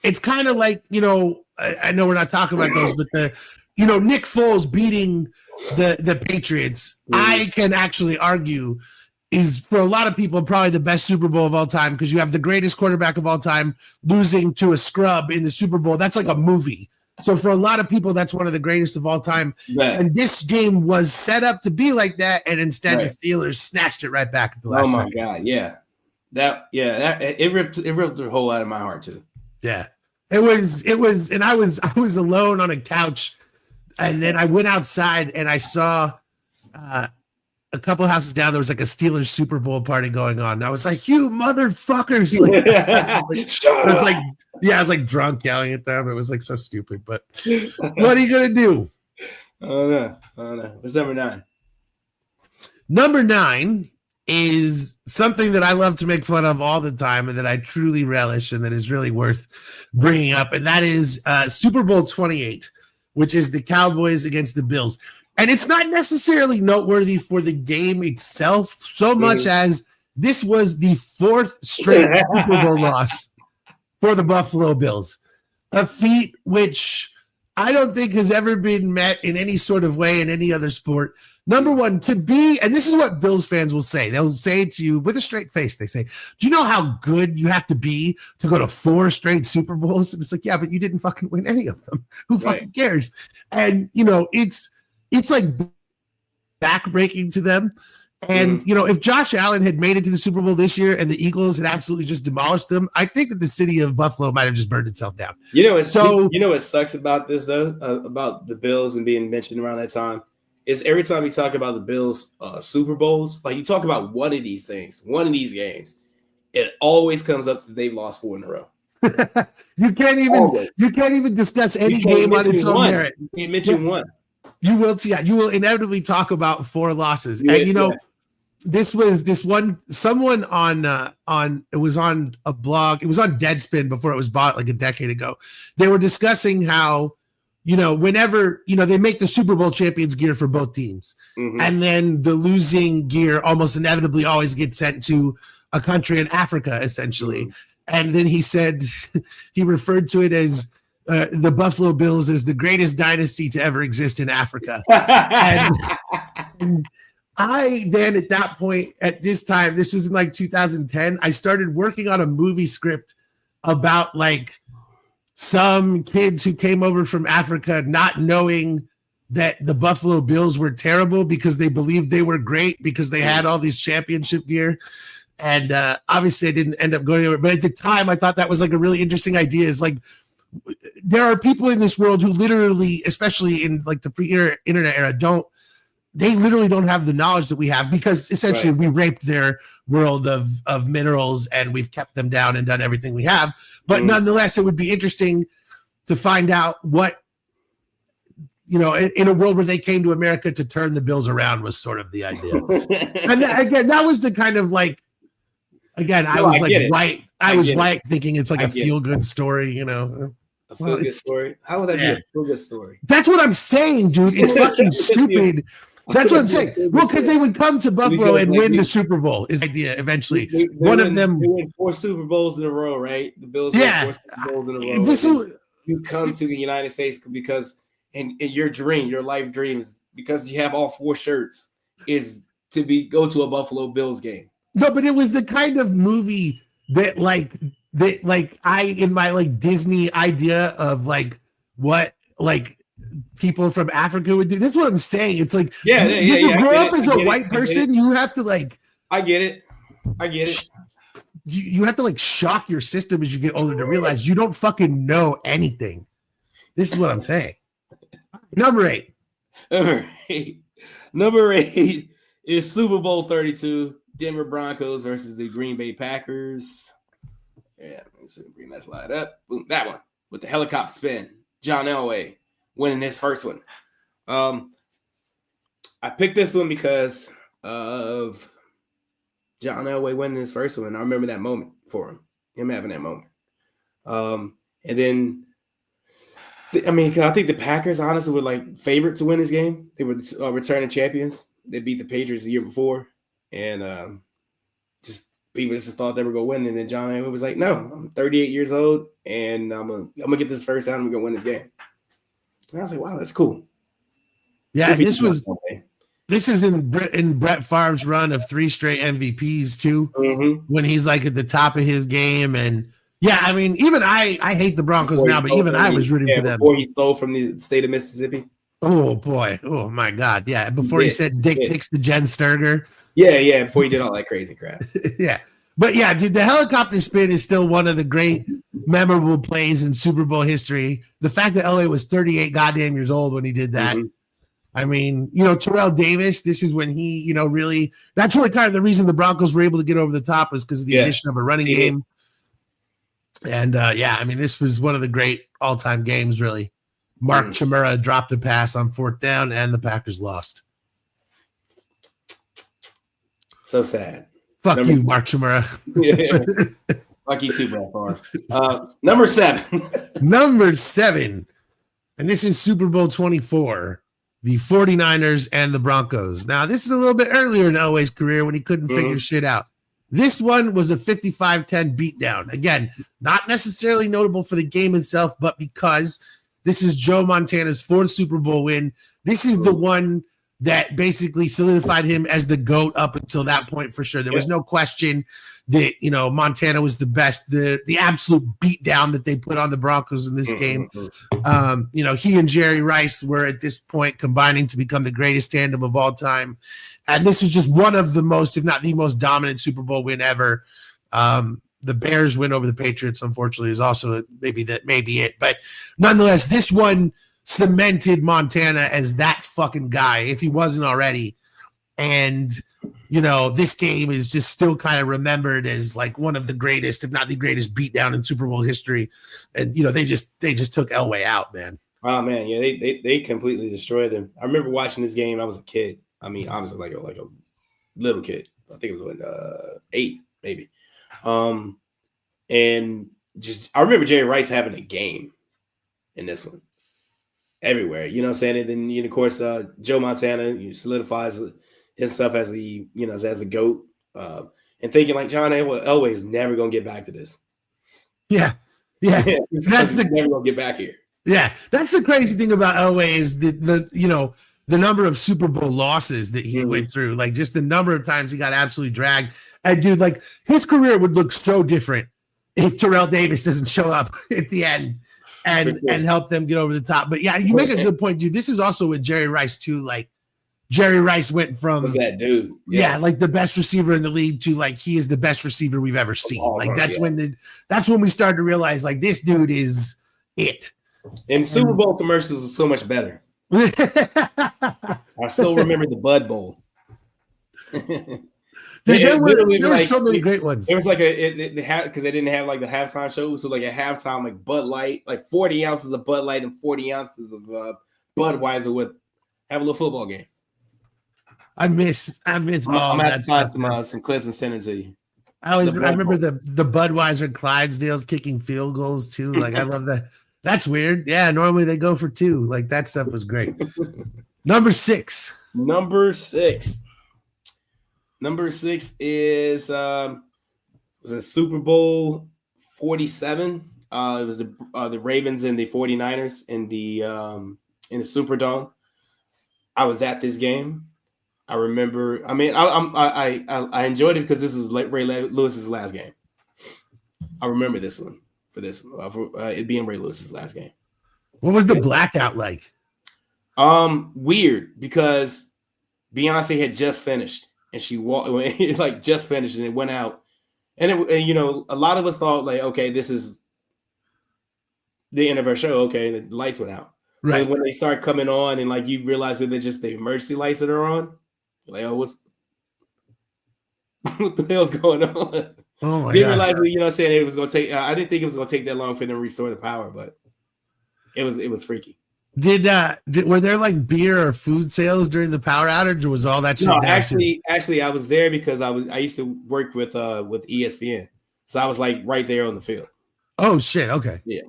it's kind of like, I know we're not talking about those, but Nick Foles beating the Patriots, I can actually argue is, for a lot of people, probably the best Super Bowl of all time because you have the greatest quarterback of all time losing to a scrub in the Super Bowl. That's like a movie. So for a lot of people, that's one of the greatest of all time. Yeah. And this game was set up to be like that, and instead the Steelers snatched it right back at the last second. God, yeah. It ripped the whole out of my heart too. Yeah. It was, and I was alone on a couch, and then I went outside and I saw a couple houses down. There was like a Steelers Super Bowl party going on. And I was like, "You motherfuckers!" I was like drunk yelling at them. It was like so stupid. But what are you gonna do? I don't know. What's number 9? Number 9 is something that I love to make fun of all the time and that I truly relish and that is really worth bringing up. And that is Super Bowl 28, which is the Cowboys against the Bills. And it's not necessarily noteworthy for the game itself so much as this was the 4th straight Super Bowl loss for the Buffalo Bills. A feat which I don't think has ever been met in any sort of way in any other sport. Number one, to be, and this is what Bills fans will say. They'll say it to you with a straight face. They say, do you know how good you have to be to go to 4 straight Super Bowls? And it's like, yeah, but you didn't fucking win any of them. Who fucking cares? And, it's like backbreaking to them. And, if Josh Allen had made it to the Super Bowl this year and the Eagles had absolutely just demolished them, I think that the city of Buffalo might have just burned itself down. What sucks about this, though, about the Bills and being mentioned around that time, is every time you talk about the Bills Super Bowls, like you talk about one of these things, one of these games, it always comes up that they've lost 4 in a row. You can't even discuss any game on its own merit. You can't mention one. You will inevitably talk about 4 losses. And this was someone on it was on a blog, it was on Deadspin before it was bought like a decade ago. They were discussing how, whenever, they make the Super Bowl champions gear for both teams. And then the losing gear almost inevitably always gets sent to a country in Africa, essentially. And then he said, he referred to it as the Buffalo Bills as the greatest dynasty to ever exist in Africa. and I then at that point, at this time, this was in like 2010, I started working on a movie script about like some kids who came over from Africa not knowing that the Buffalo Bills were terrible because they believed they were great because they had all these championship gear. And obviously I didn't end up going anywhere. But at the time, I thought that was like a really interesting idea. Is like, there are people in this world who literally, especially in like the pre-internet era, they literally don't have the knowledge that we have because essentially we raped their world of minerals and we've kept them down and done everything we have. But nonetheless, it would be interesting to find out what, in a world where they came to America to turn the Bills around was sort of the idea. And again, that was the kind of like, I was white thinking it's like a feel-good story, A feel-good story? How would that be a feel-good story? That's what I'm saying, dude. It's fucking stupid. That's what I'm saying. Well, because they would come to Buffalo and win the Super Bowl is the idea eventually. They win 4 Super Bowls in a row, right? The Bills win 4 Super Bowls in a row. You come to the United States because in your dream, your life dream is because you have all 4 shirts is to go to a Buffalo Bills game. No, but it was the kind of movie that I in my like Disney idea of like what like people from Africa would do. That's what I'm saying. It's like you grow up as a white person, you have to like I get it. You have to like shock your system as you get older to realize you don't fucking know anything. This is what I'm saying. Number 8 is Super Bowl 32. Denver Broncos versus the Green Bay Packers. Yeah, let's bring that slide up. Boom, that one with the helicopter spin. John Elway winning his first one. I picked this one because of John Elway winning his first one. I remember that moment for him having that moment. And then, I think the Packers honestly were like favorite to win this game. They were returning champions. They beat the Patriots the year before. And just people just thought they were going to win. And then John Elway was like, no, I'm 38 years old, and I'm gonna get this first down. I'm going to win this game. And I was like, wow, that's cool. Yeah, this is in Brett Favre's run of 3 straight MVPs too, when he's like at the top of his game. And yeah, even I hate the Broncos now, but even I was rooting for them. Before he stole from the state of Mississippi. Oh, boy. Oh, my God. Yeah, before he said dick pics to Jen Sturger. Yeah, before he did all that crazy crap. Yeah. But yeah, dude, the helicopter spin is still one of the great memorable plays in Super Bowl history. The fact that LA was 38 goddamn years old when he did that. Terrell Davis, this is when he, really, that's really kind of the reason the Broncos were able to get over the top was because of the addition of a running game. And this was one of the great all-time games, really. Mark Chimura dropped a pass on 4th down and the Packers lost. So sad. Fuck you, Mark Chimura. Fuck you too, Brett Favre. Number 7. Number 7. And this is Super Bowl 24. The 49ers and the Broncos. Now, this is a little bit earlier in Elway's career when he couldn't figure shit out. This one was a 55-10 beatdown. Again, not necessarily notable for the game itself, but because This is Joe Montana's 4th Super Bowl win. This is the one that basically solidified him as the GOAT up until that point for sure. There was no question that, Montana was the best, the absolute beatdown that they put on the Broncos in this game. He and Jerry Rice were at this point combining to become the greatest tandem of all time. And this is just one of the most, if not the most dominant Super Bowl win ever. The Bears win over the Patriots, unfortunately, is also maybe it. But nonetheless, this one cemented Montana as that fucking guy, if he wasn't already. And, this game is just still kind of remembered as like one of the greatest, if not the greatest beatdown in Super Bowl history. And, they just took Elway out, man. Oh, man. Yeah, they completely destroyed them. I remember watching this game. I was a kid. I mean, obviously like a little kid. I think it was 8, maybe. And just I remember Jerry Rice having a game in this one everywhere, you know what I'm saying? And then, of course, Joe Montana solidifies himself as the, as the GOAT, and thinking like John Elway is never going to get back to this. Yeah. That's never going to get back here. Yeah. That's the crazy thing about Elway is the number of Super Bowl losses that he went through, like just the number of times he got absolutely dragged. And dude, like his career would look so different if Terrell Davis doesn't show up at the end and help them get over the top. But yeah, you make a good point, dude. This is also with Jerry Rice too. Like Jerry Rice went from that dude, like the best receiver in the league to like he is the best receiver we've ever seen. That's when we started to realize like this dude is it. And Super Bowl commercials are so much better. I still remember the Bud Bowl. Dude, there were so many great ones. It was like because they didn't have like the halftime show, so like at halftime, like Bud Light, like 40 ounces of Bud Light and 40 ounces of Budweiser would have a little football game. I miss I'm at some clips and send it to you. I remember the Budweiser Clydesdales kicking field goals too. Like I love that. That's weird. Yeah, normally they go for 2. Like that stuff was great. Number 6 is was it Super Bowl 47? It was the Ravens and the 49ers in the Superdome. I was at this game. I remember. I mean, I enjoyed it because this is Ray Lewis's last game. I remember this one for it being Ray Lewis's last game. What was the blackout like? Weird because Beyonce had just finished and she just finished and it went out, and a lot of us thought like, okay, this is the end of her show. Okay, the lights went out. Right. And when they start coming on and like you realize that they're just the emergency lights that are on, you're like, oh, what the hell's going on? Oh my Didn't God. realize that, it was going to take. I didn't think it was going to take that long for them to restore the power, but it was freaky. Were there like beer or food sales during the power outage, or was all that shit? No, actually, I was there because I used to work with ESPN, so I was like right there on the field. Oh shit! Okay. Yeah.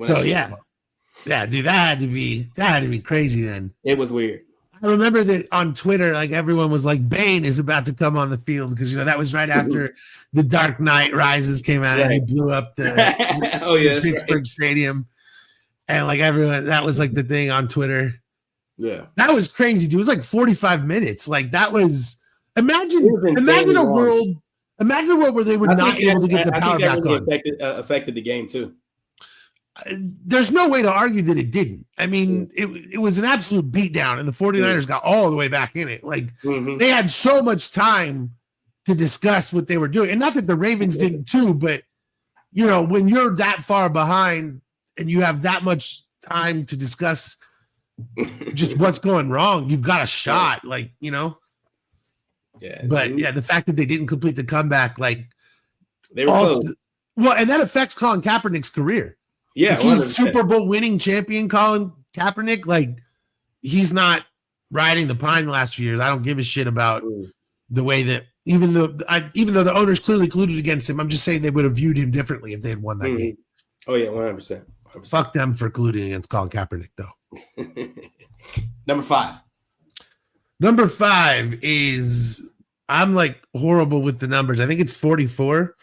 So yeah, dude, that had to be crazy. Then it was weird. I remember that on Twitter, like everyone was like, Bane is about to come on the field because that was right after The Dark Knight Rises came out and he blew up the Pittsburgh Stadium. And like everyone, that was like the thing on Twitter. Yeah. That was crazy, dude. It was like 45 minutes. Like that was imagine a world where they were not able to get the power back on. Affected the game too. There's no way to argue that it didn't. I mean, it was an absolute beatdown, and the 49ers got all the way back in it. Like they had so much time to discuss what they were doing. And not that the Ravens didn't too, but when you're that far behind and you have that much time to discuss just what's going wrong, you've got a shot, Yeah. But yeah, the fact that they didn't complete the comeback, like they were close. Well, and that affects Colin Kaepernick's career. Yeah, if he's Super Bowl winning champion Colin Kaepernick, like he's not riding the pine the last few years. I don't give a shit about the way that even though the owners clearly colluded against him, I'm just saying they would have viewed him differently if they had won that game. Oh yeah, 100%. Fuck them for colluding against Colin Kaepernick, though. Number 5 is I'm like horrible with the numbers. I think it's 44,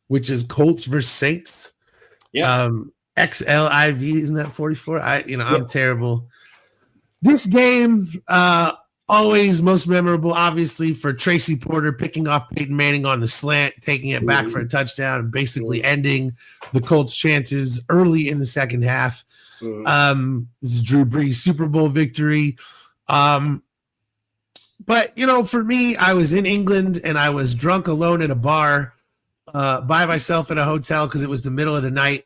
which is Colts versus Saints. Yeah. XLIV, isn't that 44? I'm terrible. This game, always most memorable, obviously, for Tracy Porter picking off Peyton Manning on the slant, taking it back for a touchdown, and basically ending the Colts' chances early in the second half. This is Drew Brees' Super Bowl victory. But, for me, I was in England and I was drunk alone at a bar by myself in a hotel because it was the middle of the night.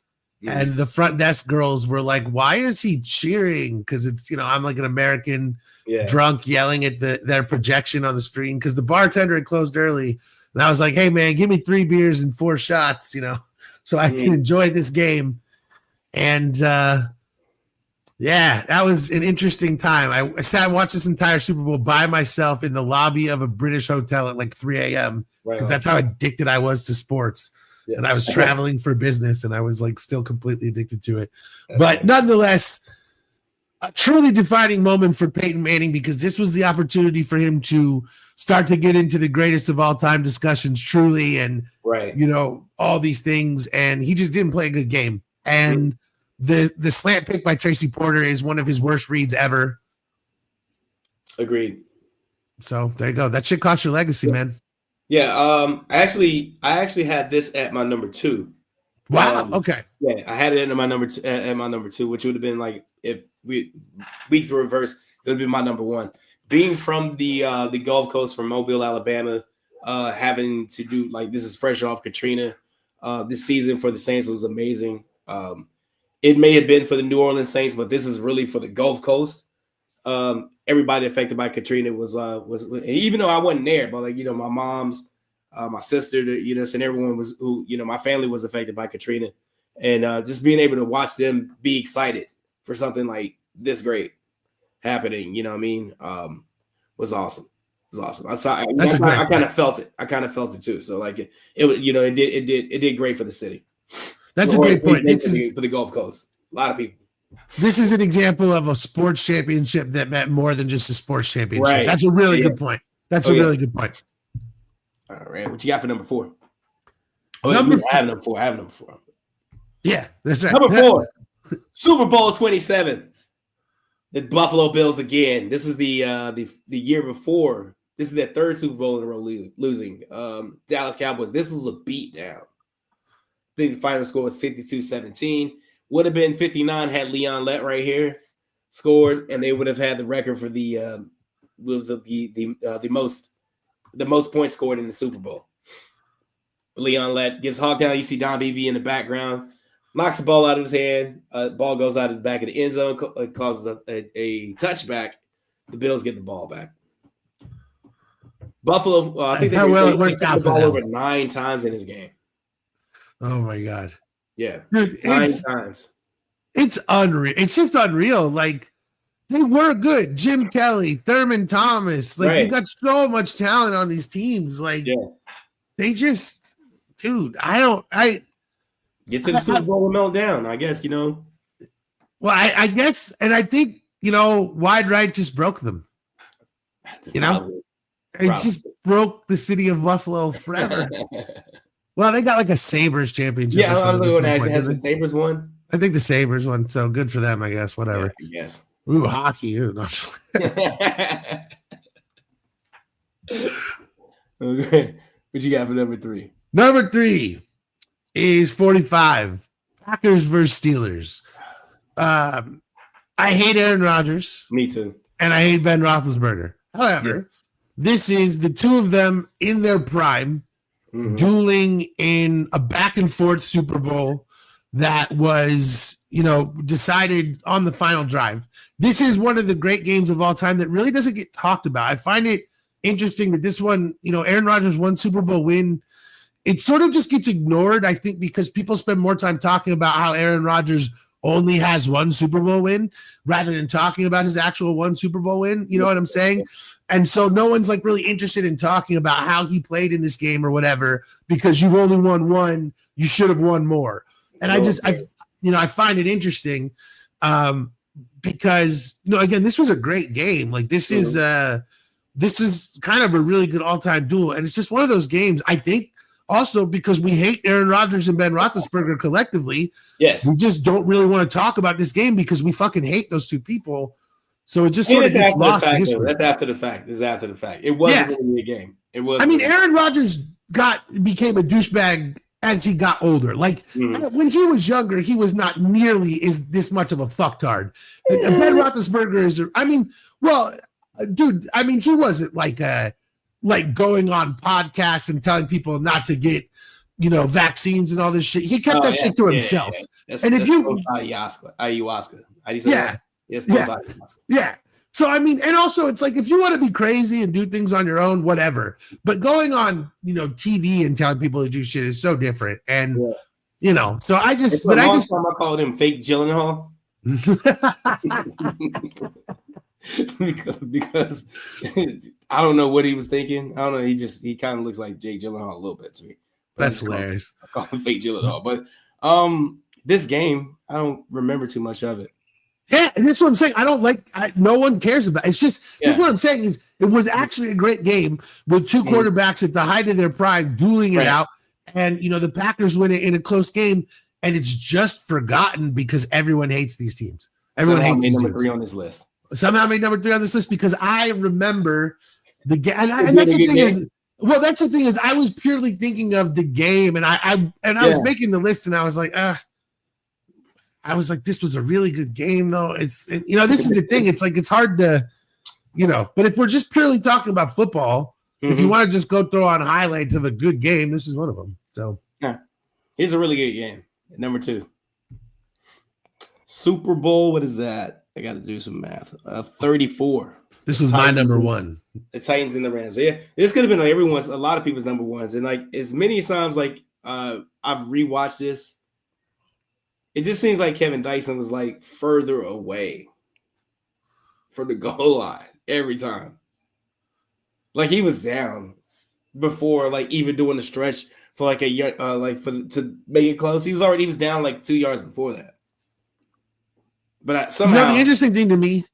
And the front desk girls were like, why is he cheering? Because it's, I'm like an American drunk yelling at their projection on the screen because the bartender had closed early. And I was like, hey, man, give me 3 beers and 4 shots, so I can enjoy this game. And, that was an interesting time. I sat and watched this entire Super Bowl by myself in the lobby of a British hotel at like 3 a.m. because that's how addicted I was to sports. And I was traveling for business and I was like still completely addicted to it. But nonetheless, a truly defining moment for Peyton Manning because this was the opportunity for him to start to get into the greatest of all time discussions truly and, all these things. And he just didn't play a good game. And the slant pick by Tracy Porter is one of his worst reads ever. Agreed. So there you go. That shit cost your legacy, man. Yeah, I actually had this at my number 2. Wow. Okay. Yeah, I had it at my number 2, which would have been like if weeks were reversed, it would have been my number 1. Being from the Gulf Coast, from Mobile, Alabama, having to do like this is fresh off Katrina. This season for the Saints was amazing. It may have been for the New Orleans Saints, but this is really for the Gulf Coast. Everybody affected by Katrina was even though I wasn't there, but like my mom's, my sister, and everyone was who my family was affected by Katrina, and just being able to watch them be excited for something like this great happening, was awesome. It was awesome. I kind of felt it. I kind of felt it too. So like it did great for the city. That's a great point. This is for the Gulf Coast. A lot of people. This is an example of a sports championship that meant more than just a sports championship. Right. That's a really good point. Really good point. All right. What you got for number 4? I have number 4. Yeah, that's right. Number 4, Super Bowl 27. The Buffalo Bills again. This is the year before. This is their 3rd Super Bowl in a row losing. Dallas Cowboys. This was a beatdown. I think the final score was 52-17. Would have been 59 had Leon Lett right here scored, and they would have had the record for the most points scored in the Super Bowl. Leon Lett gets hawked down. You see Don Beebe in the background, knocks the ball out of his hand. Ball goes out of the back of the end zone, causes a touchback. The Bills get the ball back. Buffalo, I think they worked out the ball over 9 times in this game. Oh my God. Yeah. Dude, 9 times. It's unreal. It's just unreal. Like they were good. Jim Kelly, Thurman Thomas. Like they got so much talent on these teams. Like they just, dude, I get to the Super Bowl and melt down, I guess, Well, I guess, and I think, wide right just broke them. It just broke the city of Buffalo forever. Well, they got like a Sabres championship. Yeah, I was going to ask, has the Sabres won? I think the Sabres won, so good for them, I guess. Whatever. Yes. Ooh, hockey. Ooh, no. Okay. What you got for number 3? Number 3 is 45. Packers versus Steelers. I hate Aaron Rodgers. Me too. And I hate Ben Roethlisberger. However, this is the two of them in their prime. Dueling in a back and forth Super Bowl that was, decided on the final drive. This is one of the great games of all time that really doesn't get talked about. I find it interesting that this one, Aaron Rodgers won Super Bowl win. It sort of just gets ignored, I think, because people spend more time talking about how Aaron Rodgers only has one Super Bowl win rather than talking about his actual one Super Bowl win. You know what I'm saying? And so no one's like really interested in talking about how he played in this game or whatever, because you've only won one, you should have won more. And I find it interesting because, again, this was a great game. Like this is kind of a really good all-time duel. And it's just one of those games. I think also because we hate Aaron Rodgers and Ben Roethlisberger collectively. Yes. We just don't really want to talk about this game because we fucking hate those two people. So it just sort of gets lost in history. That's after the fact. It's after the fact. It wasn't really a game. It was. I mean, Aaron Rodgers became a douchebag as he got older. Like when he was younger, he was not nearly this much of a fucktard. Ben Roethlisberger is. I mean, well, dude. I mean, he wasn't like going on podcasts and telling people not to get, vaccines and all this shit. He kept that shit to himself. And if you ayahuasca. How do you say that? Yeah. So, I mean, and also it's like, if you want to be crazy and do things on your own, whatever, but going on, TV and telling people to do shit is so different. And, so I called him fake Gyllenhaal. because I don't know what he was thinking. I don't know. He kind of looks like Jake Gyllenhaal a little bit to me. That's hilarious. I call him fake Gyllenhaal. But this game, I don't remember too much of it. Yeah, and that's what I'm saying. No one cares about it. It's just, that's what I'm saying is it was actually a great game with two quarterbacks at the height of their prime dueling it out. And, the Packers win it in a close game, and it's just forgotten because everyone hates these teams. Everyone hates these number 3 on this list. Somehow made number 3 on this list because I remember the game. And that's the thing is, that's the thing is I was purely thinking of the game, and I was making the list, and I was like, this was a really good game, though. This is the thing. It's like, it's hard to, but if we're just purely talking about football, if you want to just go throw on highlights of a good game, this is one of them. So, here's a really good game. Number 2. Super Bowl. What is that? I got to do some math. 34. This was my number 1. The Titans and the Rams. So, this could have been like a lot of people's number ones. And like as many times like I've rewatched this, it just seems like Kevin Dyson was like further away from the goal line every time. Like he was down before, like even doing the stretch for like to make it close. He was down like 2 yards before that. But somehow the interesting thing to me.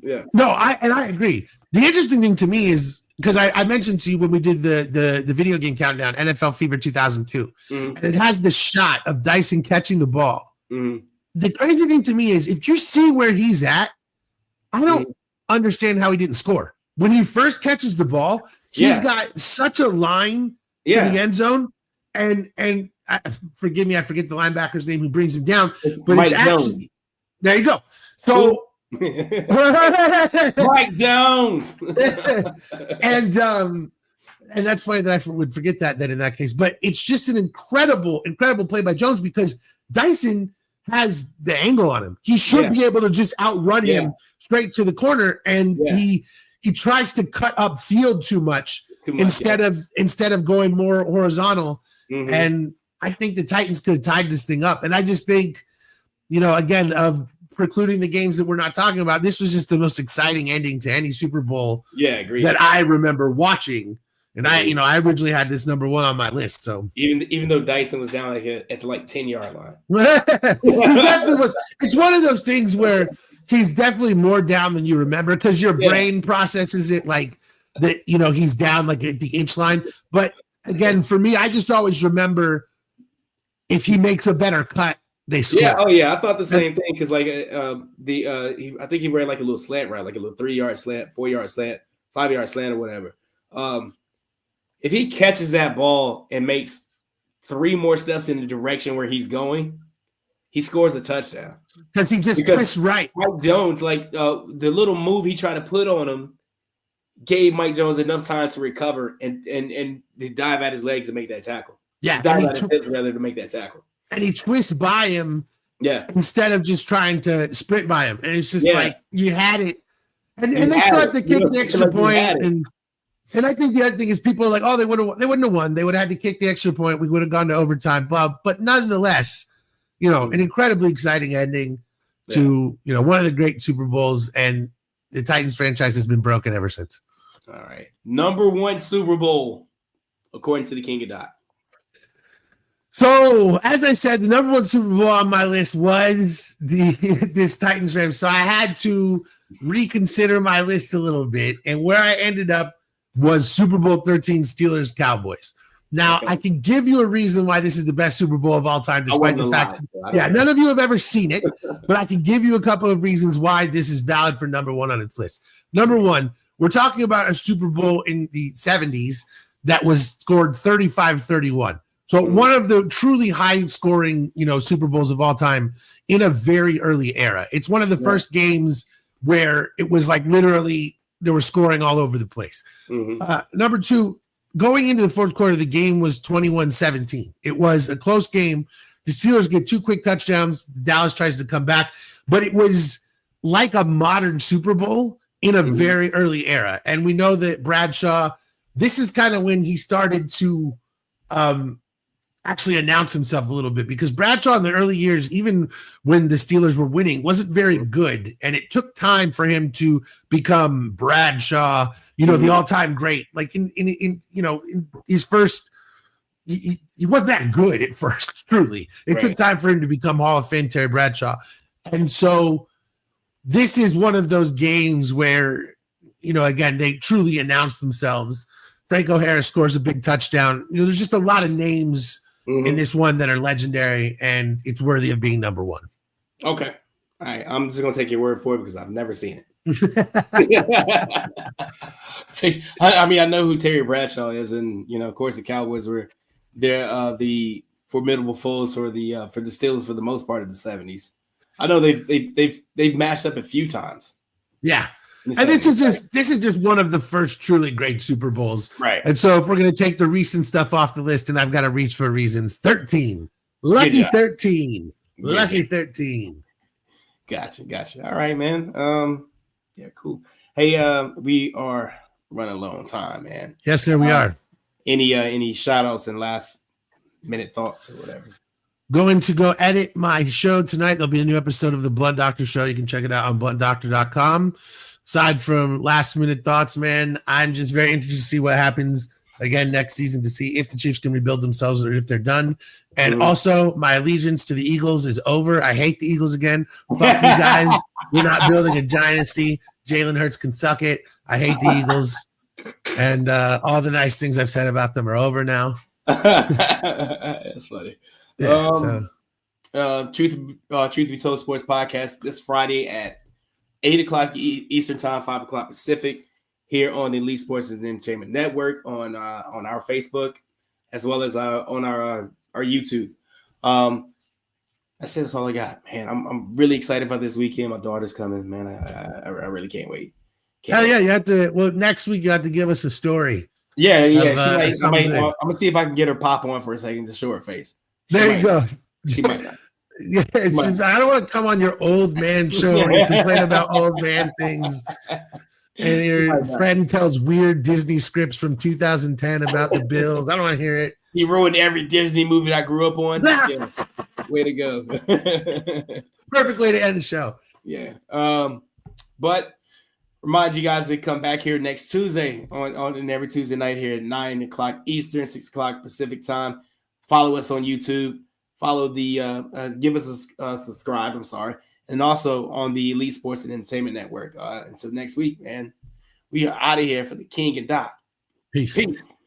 Yeah. No, I agree. The interesting thing to me is because I mentioned to you when we did the video game countdown, NFL Fever 2002, and it has the shot of Dyson catching the ball. The crazy thing to me is if you see where he's at, I don't understand how he didn't score. When he first catches the ball, he's got such a line to the end zone, and forgive me, I forget the linebacker's name who brings him down, but Mike it's actually Jones. There you go. So Mike Jones. and that's funny that I would forget that in that case, but it's just an incredible play by Jones because Dyson has the angle on him. He should be able to just outrun him straight to the corner, and he tries to cut up field too much instead of going more horizontal. And I think the Titans could have tied this thing up. And I just think, again, of precluding the games that we're not talking about, this was just the most exciting ending to any Super Bowl that I remember watching. And I originally had this number 1 on my list. So even though Dyson was down at the 10-yard line, he definitely was. It's one of those things where he's definitely more down than you remember because your brain processes it like that. He's down like at the inch line. But again, for me, I just always remember if he makes a better cut, they score. Yeah. Oh yeah. I thought the same thing because like I think he ran like a little slant route, like a little 3-yard slant, 4-yard slant, 5-yard slant or whatever. If he catches that ball and makes 3 more steps in the direction where he's going, he scores a touchdown. Because he just twists right. Mike Jones, like the little move he tried to put on him, gave Mike Jones enough time to recover and dive at his legs and make that tackle. Yeah, dive at his hips rather to make that tackle. And he twists by him. Yeah. Instead of just trying to sprint by him, and it's just like you had it, and they start to kick the extra point. And I think the other thing is people are like, oh, they wouldn't have won. They would have had to kick the extra point. We would have gone to overtime. But nonetheless, an incredibly exciting ending to one of the great Super Bowls, and the Titans franchise has been broken ever since. All right, number 1 Super Bowl according to the King of Doc. So, as I said, the number 1 Super Bowl on my list was this Titans Rams. So I had to reconsider my list a little bit, and where I ended up was Super Bowl 13 Steelers Cowboys. Now, I can give you a reason why this is the best Super Bowl of all time, despite the fact that none of you have ever seen it, but I can give you a couple of reasons why this is valid for number one on its list. Number one, we're talking about a Super Bowl in the 70s that was scored 35-31. So one of the truly high-scoring, Super Bowls of all time in a very early era. It's one of the first games where it was like literally they were scoring all over the place. Number two, going into the fourth quarter, the game was 21-17. It was a close game. The Steelers get 2 quick touchdowns. Dallas tries to come back, but it was like a modern Super Bowl in a very early era. And we know that Bradshaw, this is kind of when he started to actually announce himself a little bit, because Bradshaw in the early years, even when the Steelers were winning, wasn't very good. And it took time for him to become Bradshaw, the all-time great. Like in his first, he wasn't that good at first, truly. It took time for him to become Hall of Fame Terry Bradshaw. And so this is one of those games where, again, they truly announce themselves. Franco Harris scores a big touchdown. There's just a lot of names in this one that are legendary, and it's worthy of being number one. Okay. All right. I'm just going to take your word for it because I've never seen it. I mean, I know who Terry Bradshaw is, and of course, the Cowboys were the formidable foes for the Steelers for the most part of the 70s. I know they've matched up a few times. Yeah, and this is just one of the first truly great Super Bowls, right? And so, if we're going to take the recent stuff off the list, and I've got to reach for reasons, 13, lucky 13, lucky 13. Gotcha. All right, man. Yeah, cool. Hey, we are running low on time, man. Yes, sir, we are. Any shout outs and last minute thoughts or whatever? Going to go edit my show tonight. There'll be a new episode of the Blunt Doctor Show. You can check it out on bluntdoctor.com. Aside from last minute thoughts, man, I'm just very interested to see what happens again next season, to see if the Chiefs can rebuild themselves or if they're done. And also, my allegiance to the Eagles is over. I hate the Eagles again. Fuck you guys. We're not building a dynasty. Jalen Hurts can suck it. I hate the Eagles. And all the nice things I've said about them are over now. That's funny. Yeah, Truth Be Told Sports Podcast this Friday at 8 o'clock Eastern Time, 5 o'clock Pacific, here on the Elite Sports and Entertainment Network on our Facebook, as well as on our YouTube. That's all I got, man. I'm really excited about this weekend. My daughter's coming, man. I really can't wait. Hell yeah, you have to. Well, next week you have to give us a story. Yeah. I'm gonna see if I can get her pop on for a second to show her face. There you go. She might not. Yeah, it's just, I don't want to come on your old man show where you complain about old man things, and your friend tells weird Disney scripts from 2010 about the Bills. I don't want to hear it. He ruined every Disney movie I grew up on. Yeah. Way to go. Perfect way to end the show. Yeah. But remind you guys to come back here next Tuesday on every Tuesday night here at 9 o'clock Eastern, 6 o'clock Pacific time. Follow us on YouTube. Follow give us a subscribe. I'm sorry. And also on the Elite Sports and Entertainment Network. Until next week, man. We are out of here for the King and Doc. Peace. Peace.